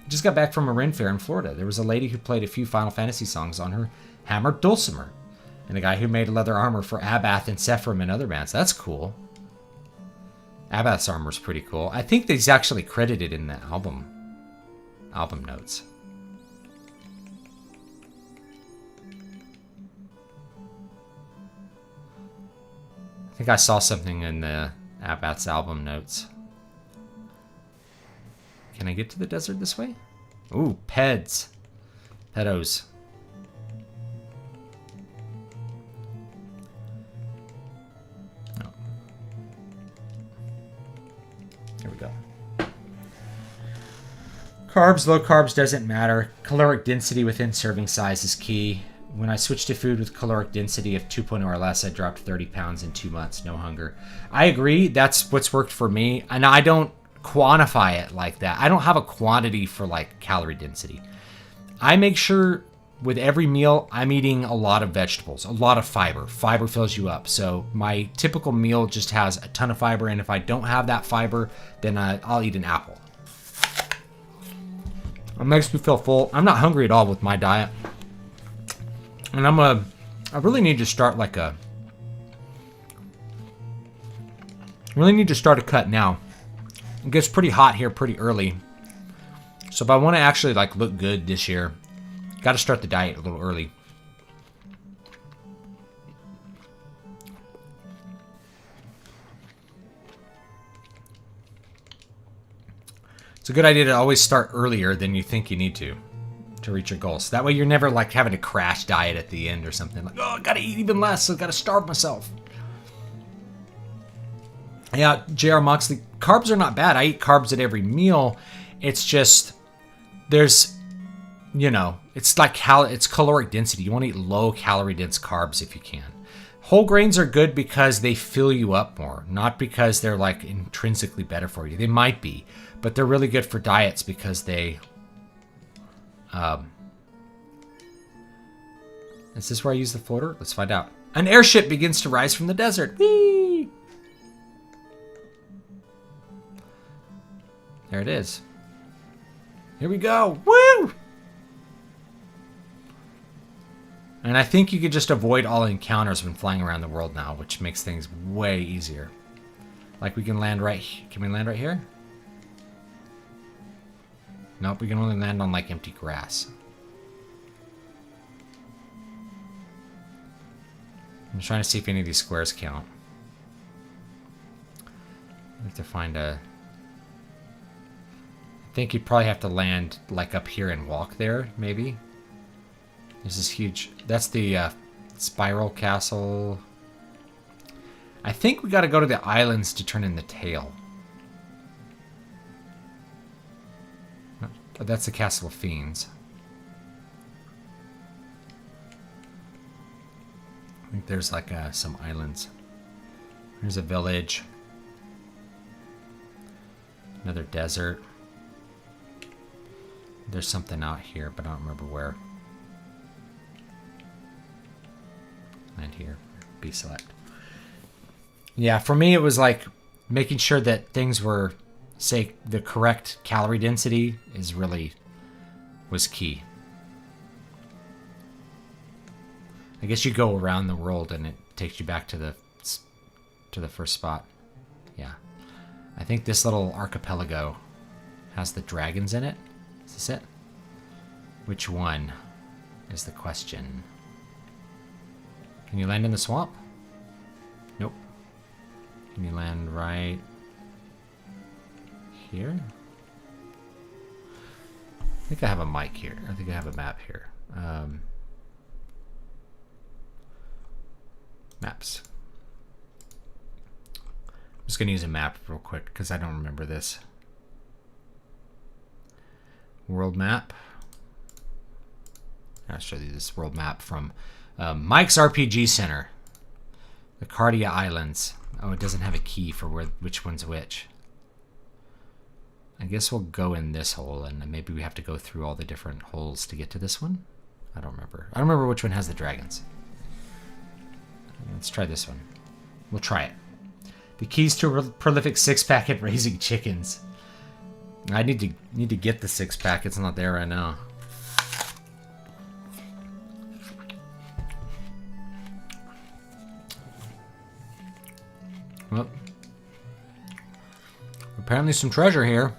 I just got back from a Ren Fair in Florida. There was a lady who played a few Final Fantasy songs on her hammered dulcimer. And a guy who made leather armor for Abath and Sephiroth and other bands. That's cool. Abath's armor is pretty cool. I think he's actually credited in the album notes. I think I saw something in the Abath's album notes. Can I get to the desert this way? Ooh, Pedos. Here we go. Carbs, low carbs doesn't matter. Caloric density within serving size is key. When I switched to food with caloric density of 2.0 or less, I dropped 30 pounds in 2 months. No hunger. I agree. That's what's worked for me. And I don't quantify it like that. I don't have a quantity for like calorie density. I make sure with every meal, I'm eating a lot of vegetables, a lot of fiber. Fiber fills you up. So my typical meal just has a ton of fiber, and if I don't have that fiber, then I'll eat an apple. It makes me feel full. I'm not hungry at all with my diet. And I really need to start a cut now. It gets pretty hot here pretty early. So if I want to actually look good this year, got to start the diet a little early. It's a good idea to always start earlier than you think you need to reach your goals. That way you're never having to crash diet at the end or something. I gotta eat even less, so I gotta starve myself. Yeah, J.R. Moxley, carbs are not bad. I eat carbs at every meal. It's just, it's it's caloric density. You want to eat low calorie dense carbs if you can. Whole grains are good because they fill you up more, not because they're intrinsically better for you. They might be, but they're really good for diets because they... is this where I use the floater? Let's find out. An airship begins to rise from the desert. Whee! There it is. Here we go. Woo! And I think you could just avoid all encounters when flying around the world now, which makes things way easier. Like we can land right... Can we land right here? Nope, we can only land on like empty grass. I'm trying to see if any of these squares count. I have to find a... I think you'd probably have to land like up here and walk there, maybe. There's this huge... That's the spiral castle. I think we got to go to the islands to turn in the tail. Oh, that's the Castle of Fiends. I think there's like some islands. There's a village. Another desert. There's something out here, but I don't remember where. Land here. B select. Yeah, for me it was like making sure that things were, say, the correct calorie density was key. I guess you go around the world and it takes you back to the first spot. Yeah. I think this little archipelago has the dragons in it. Is this it? Which one is the question? Can you land in the swamp? Nope. Can you land right here? I think I have a mic here. I think I have a map here. Maps. I'm just going to use a map real quick because I don't remember this. World map. I'll show you this world map from Mike's RPG Center. The Cardia Islands. Oh, it doesn't have a key for which one's which. I guess we'll go in this hole, and maybe we have to go through all the different holes to get to this one. I don't remember. I don't remember which one has the dragons. Let's try this one. We'll try it. The keys to a prolific six-pack at raising chickens. I need to get the six-pack. It's not there right now. Well, apparently some treasure here.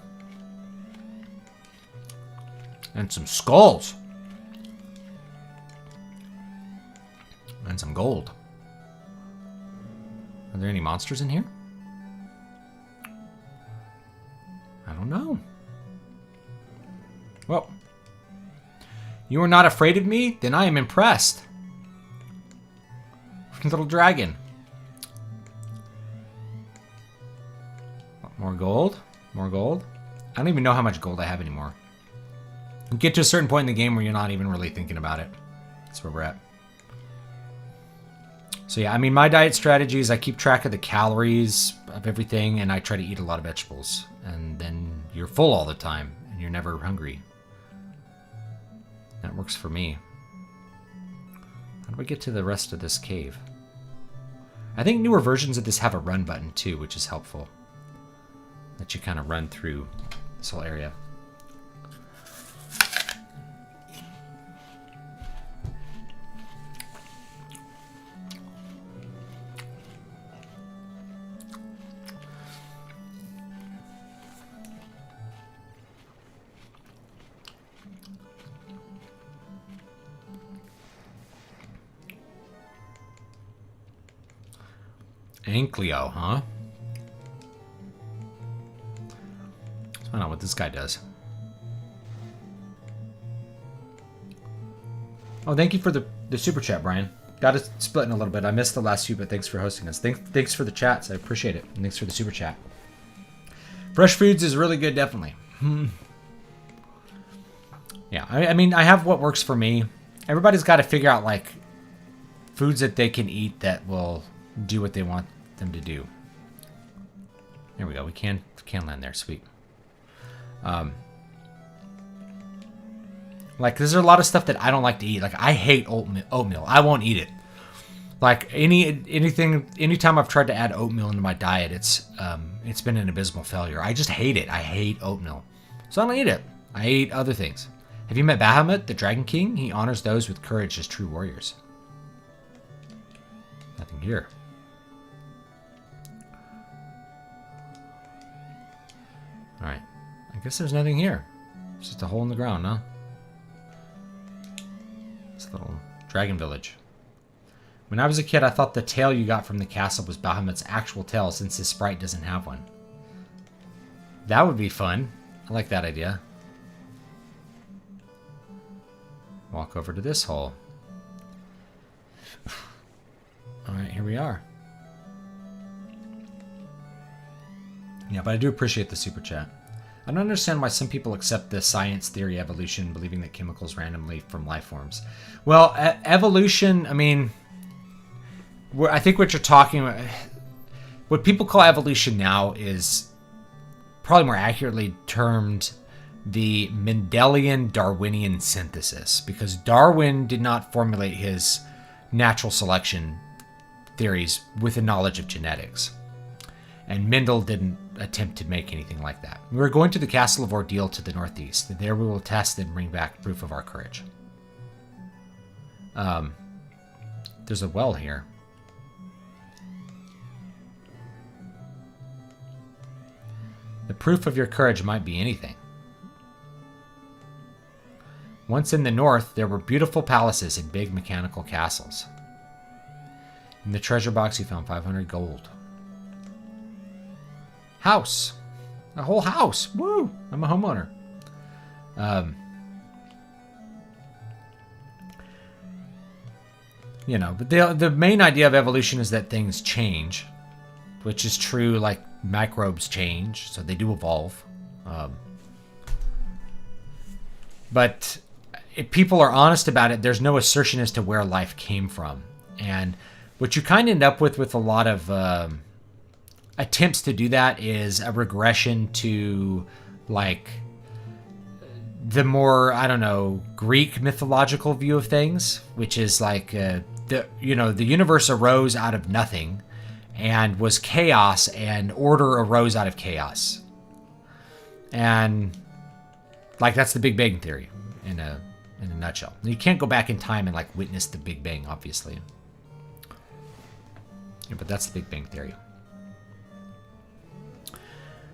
And some skulls. And some gold. Are there any monsters in here? I don't know. Well, you are not afraid of me? Then I am impressed. Little dragon. More gold? More gold? I don't even know how much gold I have anymore. You get to a certain point in the game where you're not even really thinking about it. That's where we're at. So yeah, I mean, my diet strategy is I keep track of the calories of everything, and I try to eat a lot of vegetables. And then you're full all the time, and you're never hungry. That works for me. How do we get to the rest of this cave? I think newer versions of this have a run button too, which is helpful. That you kind of run through this whole area. Ankleo, huh? Let's find out what this guy does. Oh, thank you for the super chat, Brian. Got it split in a little bit. I missed the last few, but thanks for hosting us. Thanks for the chats. I appreciate it. And thanks for the super chat. Fresh foods is really good, definitely. Yeah, I mean, I have what works for me. Everybody's got to figure out, like, foods that they can eat that will do what they want them to do. There we go. We can land there. Sweet. Like, there's a lot of stuff that I don't like to eat. Like, I hate oatmeal. I won't eat it. Like, anytime I've tried to add oatmeal into my diet, it's it's been an abysmal failure. I just hate it. I hate oatmeal. So I don't eat it. I eat other things. Have you met Bahamut, the Dragon King? He honors those with courage as true warriors. Nothing here. Alright. I guess there's nothing here. It's just a hole in the ground, huh? It's a little dragon village. When I was a kid, I thought the tail you got from the castle was Bahamut's actual tail, since his sprite doesn't have one. That would be fun. I like that idea. Walk over to this hole. Alright, here we are. Yeah, but I do appreciate the super chat. I don't understand why some people accept the science theory evolution, believing that chemicals randomly from life forms. Well, evolution, I mean, I think what you're talking about, what people call evolution now is probably more accurately termed the Mendelian Darwinian synthesis, because Darwin did not formulate his natural selection theories with a knowledge of genetics. And Mendel didn't attempt to make anything like that. We are going to the Castle of Ordeal to the northeast, and there we will test and bring back proof of our courage. There's a well here. The proof of your courage might be anything. Once in the north, there were beautiful palaces and big mechanical castles. In the treasure box, you found 500 gold. House. A whole house. Woo! I'm a homeowner. You know, but the main idea of evolution is that things change, which is true, like microbes change, so they do evolve. But if people are honest about it, there's no assertion as to where life came from. And what you kind of end up with a lot of attempts to do that is a regression to, like, the more, I don't know, Greek mythological view of things, which is like, the universe arose out of nothing and was chaos, and order arose out of chaos. And, like, that's the Big Bang Theory in a nutshell. You can't go back in time and, like, witness the Big Bang, obviously. Yeah, but that's the Big Bang Theory.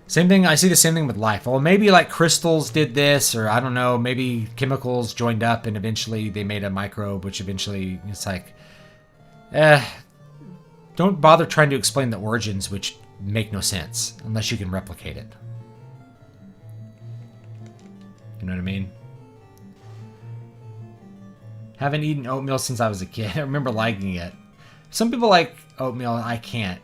Same thing, I see the same thing with life. Well, maybe like crystals did this, or I don't know, maybe chemicals joined up and eventually they made a microbe, which eventually, it's like, don't bother trying to explain the origins, which make no sense, unless you can replicate it. You know what I mean? Haven't eaten oatmeal since I was a kid. I remember liking it. Some people like oatmeal, I can't.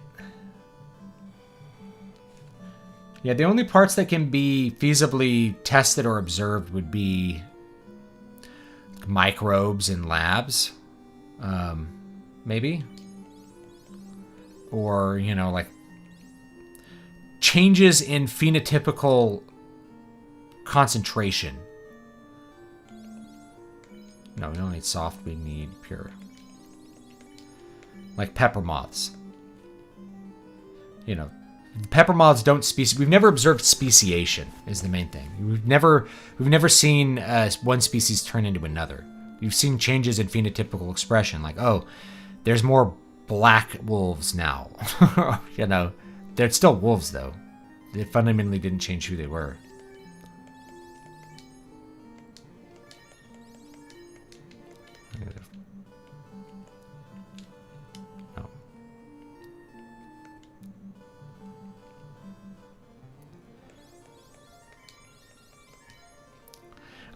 Yeah, the only parts that can be feasibly tested or observed would be microbes in labs, maybe. Or, you know, like changes in phenotypical concentration. No, we don't need soft, we need pure. Like pepper moths. You know, pepper moths don't species. We've never observed speciation is the main thing. We've never seen one species turn into another. We've seen changes in phenotypical expression, like, oh, there's more black wolves now. You know, they're still wolves though. They fundamentally didn't change who they were.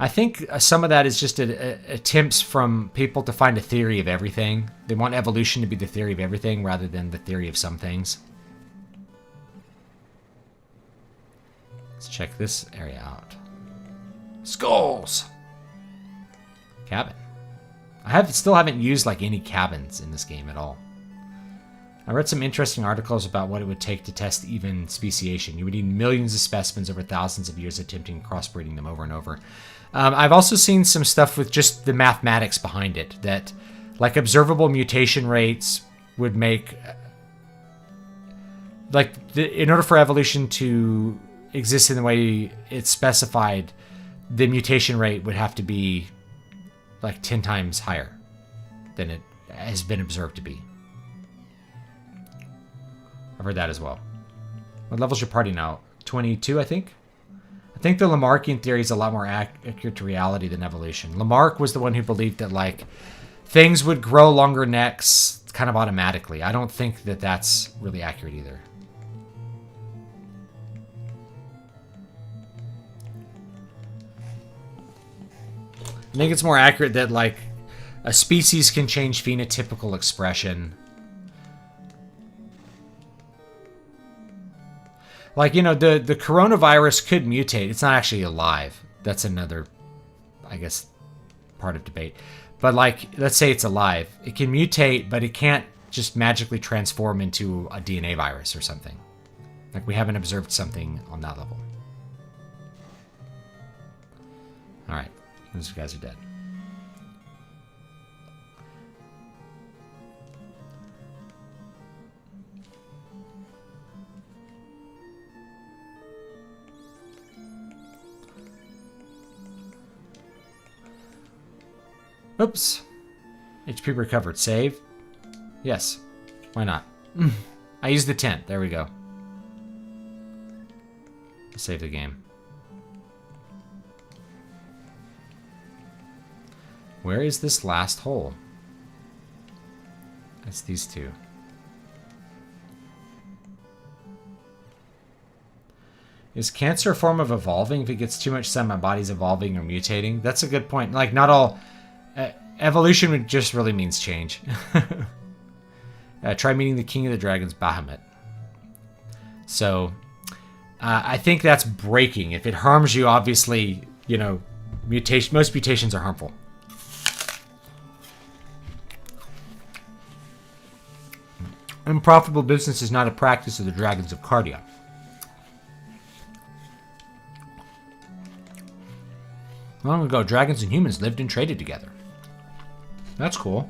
I think some of that is just attempts from people to find a theory of everything. They want evolution to be the theory of everything rather than the theory of some things. Let's check this area out. Skulls! Cabin. Still haven't used like any cabins in this game at all. I read some interesting articles about what it would take to test even speciation. You would need millions of specimens over thousands of years attempting crossbreeding them over and over. I've also seen some stuff with just the mathematics behind it, that like observable mutation rates would make like in order for evolution to exist in the way it's specified, the mutation rate would have to be like 10 times higher than it has been observed to be. I've heard that as well. What level's your party now? 22, I think? I think the Lamarckian theory is a lot more accurate to reality than evolution. Lamarck was the one who believed that, like, things would grow longer necks kind of automatically. I don't think that that's really accurate either. I think it's more accurate that, like, a species can change phenotypical expression. Like, you know, the coronavirus could mutate. It's not actually alive. That's another, I guess, part of debate. But, like, let's say it's alive. It can mutate, but it can't just magically transform into a DNA virus or something. Like, we haven't observed something on that level. Alright, those guys are dead. Oops. HP recovered. Save? Yes. Why not? I used the tent. There we go. Save the game. Where is this last hole? That's these two. Is cancer a form of evolving? If it gets too much sun, my body's evolving or mutating? That's a good point. Like, not all... evolution just really means change. Try meeting the king of the dragons, Bahamut. So, I think that's breaking. If it harms you, obviously, you know, most mutations are harmful. Unprofitable business is not a practice of the dragons of Cardia. Long ago, dragons and humans lived and traded together. That's cool.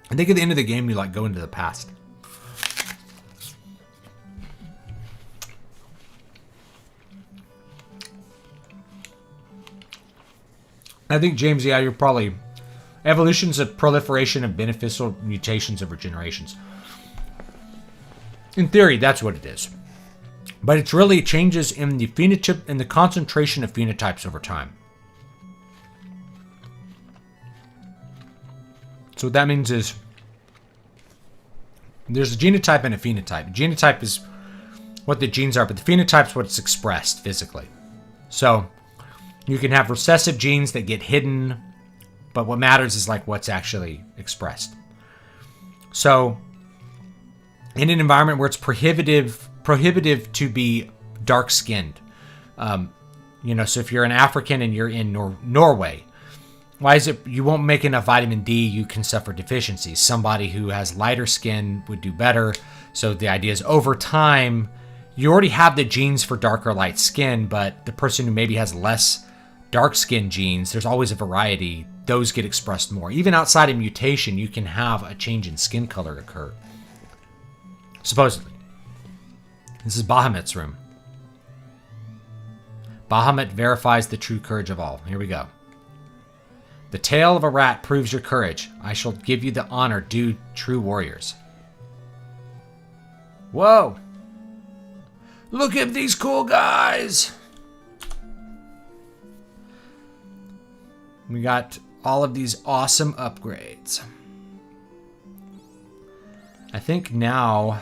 I think at the end of the game, you like go into the past. I think, James, yeah, you're probably... Evolution's a proliferation of beneficial mutations over generations. In theory, that's what it is. But it's really changes in the phenotype and the concentration of phenotypes over time. So what that means is there's a genotype and a phenotype. Genotype is what the genes are, but the phenotype is what's expressed physically. So you can have recessive genes that get hidden, but what matters is like what's actually expressed. So in an environment where it's prohibitive to be dark-skinned, you know, so if you're an African and you're in Norway, why is it you won't make enough vitamin D, you can suffer deficiencies? Somebody who has lighter skin would do better. So the idea is over time, you already have the genes for darker light skin, but the person who maybe has less dark skin genes, there's always a variety. Those get expressed more. Even outside of mutation, you can have a change in skin color occur. Supposedly. This is Bahamut's room. Bahamut verifies the true courage of all. Here we go. The tail of a rat proves your courage. I shall give you the honor due true warriors. Whoa! Look at these cool guys! We got all of these awesome upgrades. I think now...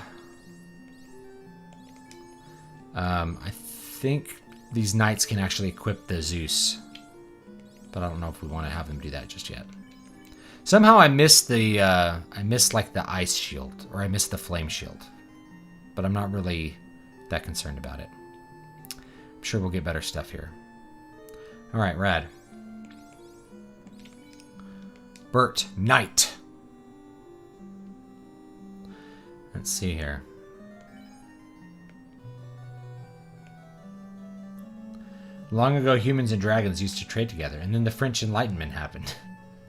I think these knights can actually equip the Zeus. But I don't know if we want to have them do that just yet. Somehow I missed like the ice shield, or I missed the flame shield. But I'm not really that concerned about it. I'm sure we'll get better stuff here. Alright, rad. Bert, knight. Let's see here. Long ago, humans and dragons used to trade together, and then the French Enlightenment happened.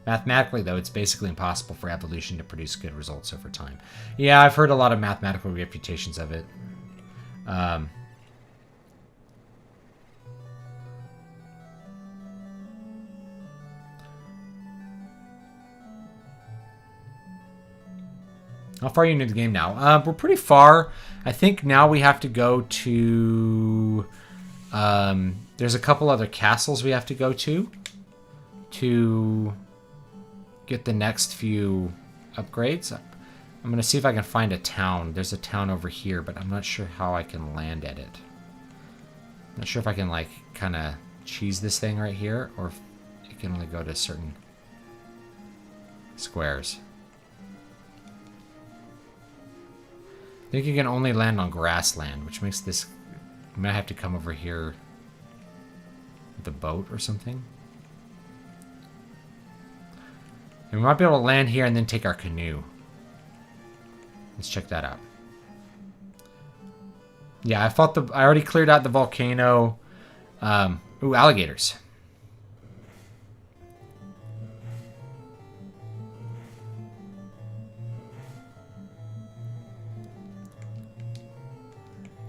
Mathematically, though, it's basically impossible for evolution to produce good results over time. Yeah, I've heard a lot of mathematical refutations of it. How far are you into the game now? We're pretty far. I think now we have to go to... there's a couple other castles we have to go to get the next few upgrades. I'm going to see if I can find a town. There's a town over here, but I'm not sure how I can land at it. I'm not sure if I can, like, kind of cheese this thing right here, or if it can only go to certain squares. I think you can only land on grassland, which makes this... I might have to come over here with a boat or something. And we might be able to land here and then take our canoe. Let's check that out. Yeah, I already cleared out the volcano. Ooh, alligators.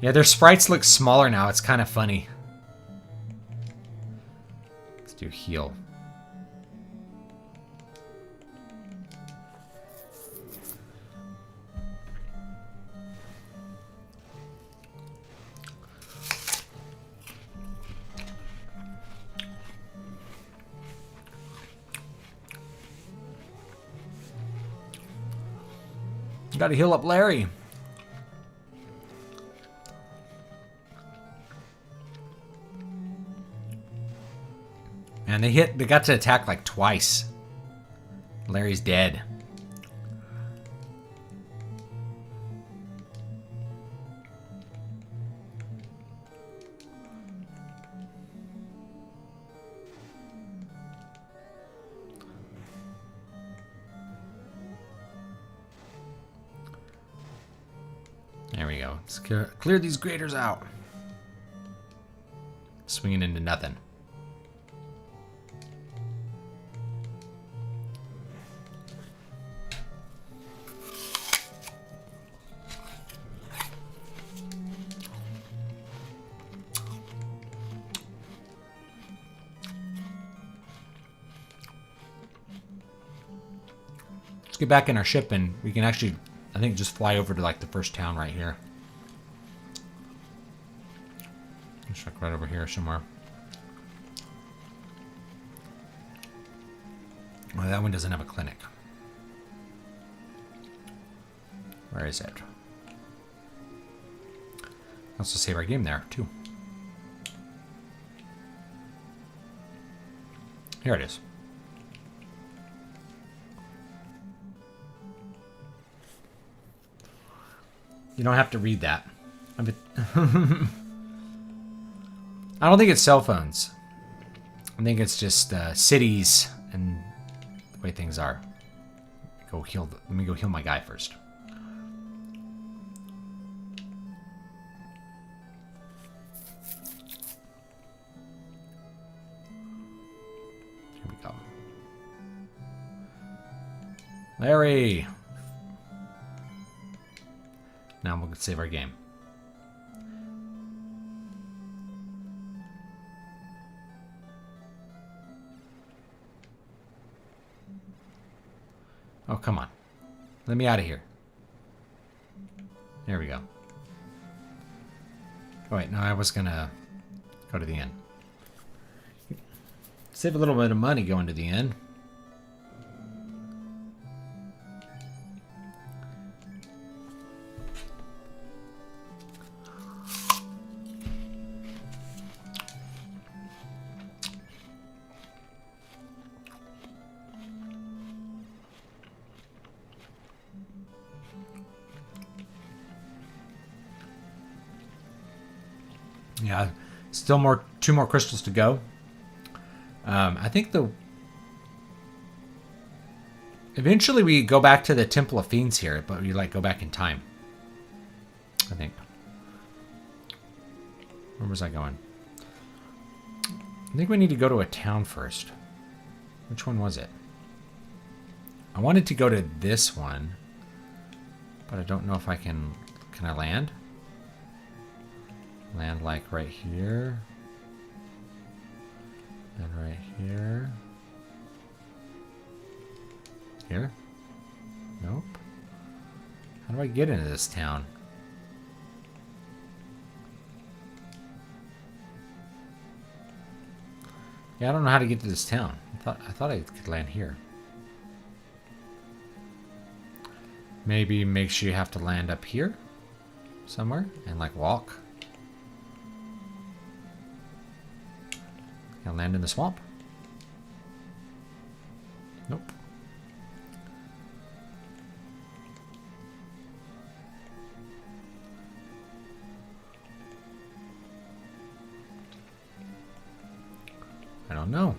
Yeah, their sprites look smaller now. It's kind of funny. Let's do heal. Gotta heal up Larry. And they got to attack like twice. Larry's dead. There we go. Let's clear these graders out. Swinging into nothing. Let's get back in our ship and we can actually, I think, just fly over to like the first town right here. Let's check right over here somewhere. Well, that one doesn't have a clinic. Where is it? Let's just save our game there, too. Here it is. You don't have to read that. I don't think it's cell phones. I think it's just cities and the way things are. Let me go heal my guy first. Here we go. Larry! Now we'll save our game. Oh, come on. Let me out of here. There we go. Oh, wait, no, I was gonna go to the inn. Save a little bit of money going to the inn. Yeah, still two more crystals to go. I think eventually we go back to the Temple of Fiends here, but we like go back in time. I think. Where was I going? I think we need to go to a town first. Which one was it? I wanted to go to this one, but I don't know if I can. Can I land? Land like right here. And right here. Here? Nope. How do I get into this town? Yeah, I don't know how to get to this town. I thought I could land here. Maybe make sure you have to land up here somewhere and like walk. Can I land in the swamp? Nope. I don't know.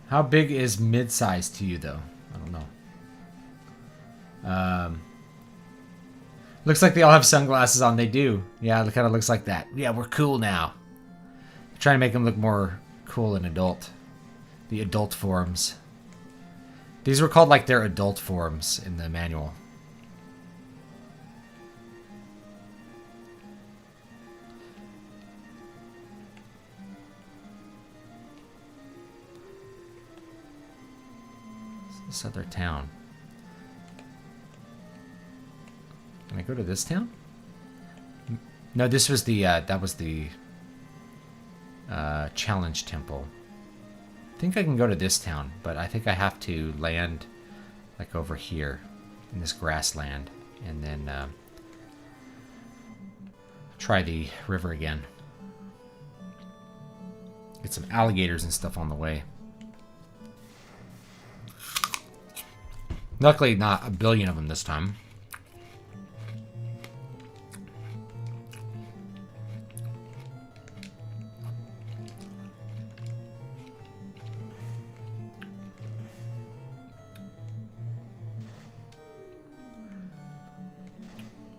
How big is mid-size to you, though? I don't know. Looks like they all have sunglasses on. They do. Yeah, it kind of looks like that. Yeah, we're cool now. Trying to make them look more cool and adult. The adult forms. These were called like their adult forms in the manual. This other town. Can I go to this town? No, this was the that was the challenge temple. I think I can go to this town, but I think I have to land like over here in this grassland and then try the river again. Get some alligators and stuff on the way. Luckily, not a billion of them this time.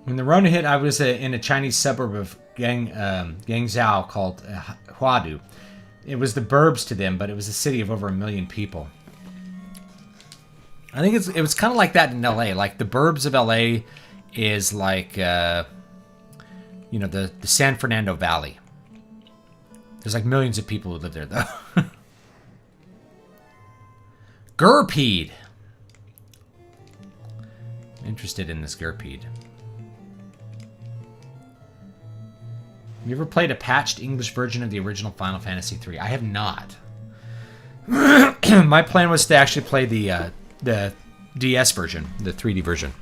When the Rona hit, I was in a Chinese suburb of Guangzhou called Huadu. It was the burbs to them, but it was a city of over 1 million people. I think it was kind of like that in LA. Like the burbs of LA is like, you know, the San Fernando Valley. There's like millions of people who live there, though. Gurpede. I'm interested in this Gurpede. Have you ever played a patched English version of the original Final Fantasy III? I have not. My plan was to actually play the DS version, the 3D version.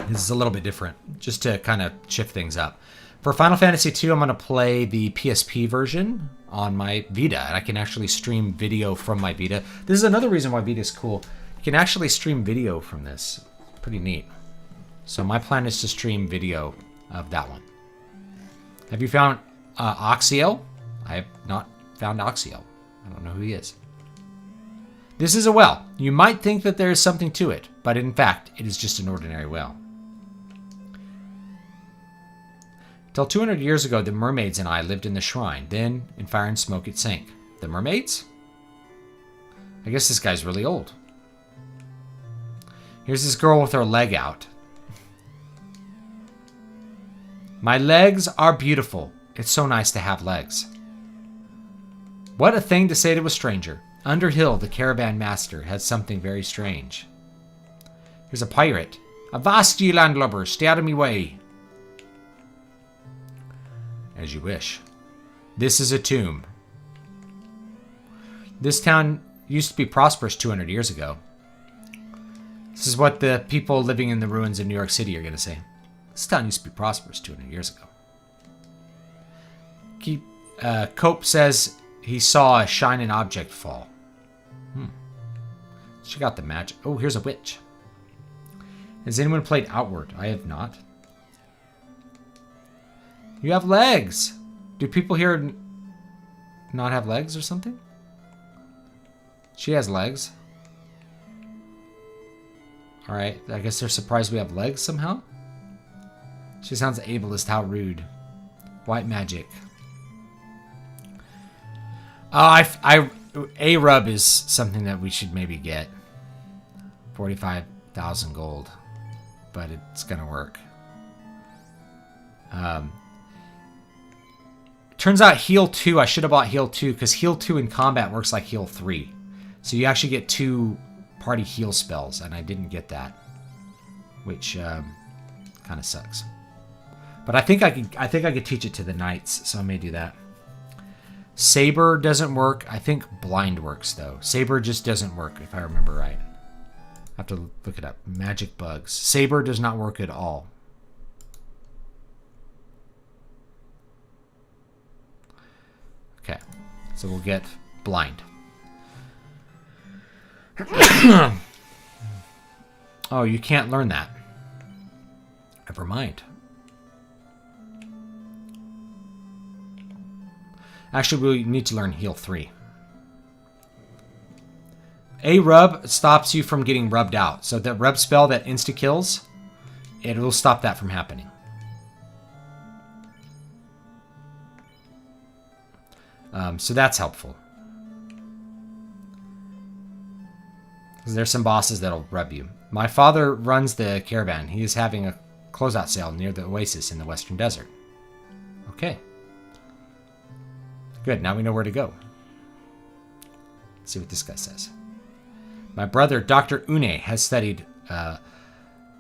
This is a little bit different, just to kind of shift things up. For Final Fantasy II, I'm going to play the PSP version on my Vita, and I can actually stream video from my Vita. This is another reason why Vita is cool. You can actually stream video from this. Pretty neat. So my plan is to stream video of that one. Have you found Oxiel? I have not found Oxiel. I don't know who he is. This is a well. You might think that there is something to it, but in fact, it is just an ordinary well. Till 200 years ago, the mermaids and I lived in the shrine. Then, in fire and smoke, it sank. The mermaids? I guess this guy's really old. Here's this girl with her leg out. My legs are beautiful. It's so nice to have legs. What a thing to say to a stranger. Underhill, the caravan master, had something very strange. Here's a pirate. Avast ye landlubbers, stay out of me way. As you wish. This is a tomb. This town used to be prosperous 200 years ago. This is what the people living in the ruins of New York City are going to say. This town used to be prosperous 200 years ago. Cope says he saw a shining object fall. She got the magic. Oh, here's a witch. Has anyone played Outward? I have not. You have legs. Do people here not have legs or something? She has legs. Alright, I guess they're surprised we have legs somehow. She sounds ableist. How rude. White magic. A rub is something that we should maybe get. 45,000 gold, but it's gonna work. Turns out heal 2, I should have bought heal 2 because heal 2 in combat works like heal 3. So you actually get 2 party heal spells, and I didn't get that, which kind of sucks. But I think I could teach it to the knights, so I may do that. Saber doesn't work. I think blind works though. Saber just doesn't work if I remember right. I have to look it up. Magic bugs. Saber does not work at all. Okay, so we'll get blind. Oh, you can't learn that. Never mind. Actually, we need to learn heal 3. A rub stops you from getting rubbed out. So that rub spell that insta-kills, it will stop that from happening. So that's helpful. There's some bosses that'll rub you. My father runs the caravan. He is having a closeout sale near the oasis in the western desert. Okay. Good, now we know where to go. Let's see what this guy says. My brother, Dr. Une, has studied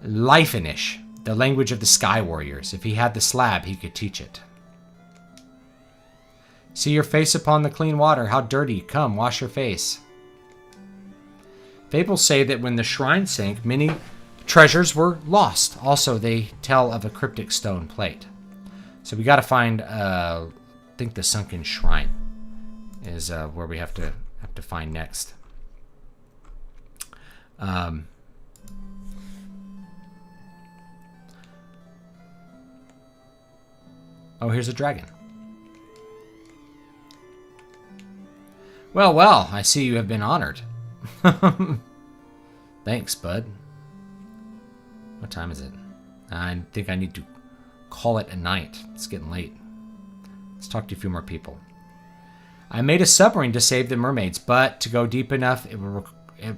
Leifinish, the language of the Sky Warriors. If he had the slab, he could teach it. See your face upon the clean water. How dirty. Come, wash your face. Fables say that when the shrine sank, many treasures were lost. Also, they tell of a cryptic stone plate. So we got to find, I think the sunken shrine is where we have to find next. Oh, here's a dragon. Well, well, I see you have been honored. Thanks, bud. What time is it? I think I need to call it a night. It's getting late. Let's talk to a few more people. I made a submarine to save the mermaids, but to go deep enough, it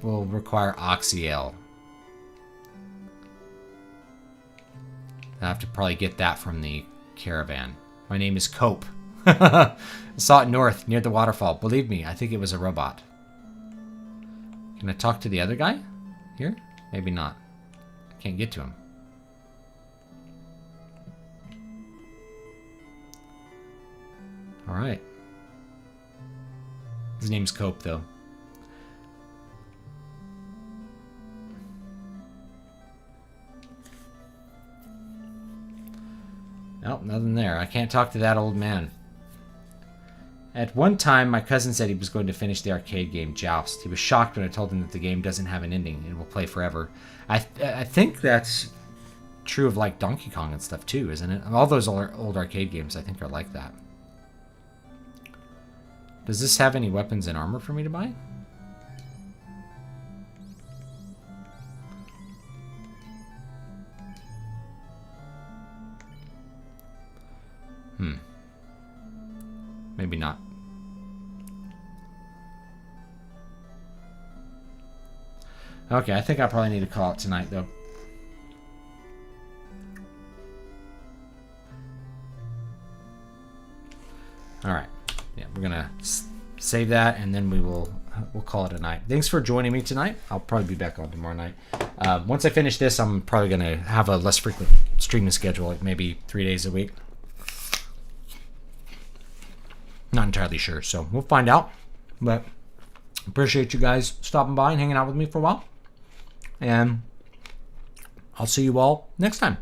will require oxyale. I have to probably get that from the caravan. My name is Cope. I saw it north, near the waterfall. Believe me, I think it was a robot. Can I talk to the other guy? Here? Maybe not. I can't get to him. Alright. His name's Cope, though. Nope, nothing there. I can't talk to that old man. At one time, my cousin said he was going to finish the arcade game Joust. He was shocked when I told him that the game doesn't have an ending and will play forever. I think that's true of like Donkey Kong and stuff too, isn't it? All those old arcade games I think are like that. Does this have any weapons and armor for me to buy? Maybe not. Okay, I think I probably need to call it tonight, though. Alright. Yeah, we're gonna save that, and then we'll call it a night. Thanks for joining me tonight. I'll probably be back on tomorrow night. Once I finish this, I'm probably gonna have a less frequent streaming schedule, like maybe 3 days a week. Not entirely sure, so we'll find out. But appreciate you guys stopping by and hanging out with me for a while. And I'll see you all next time.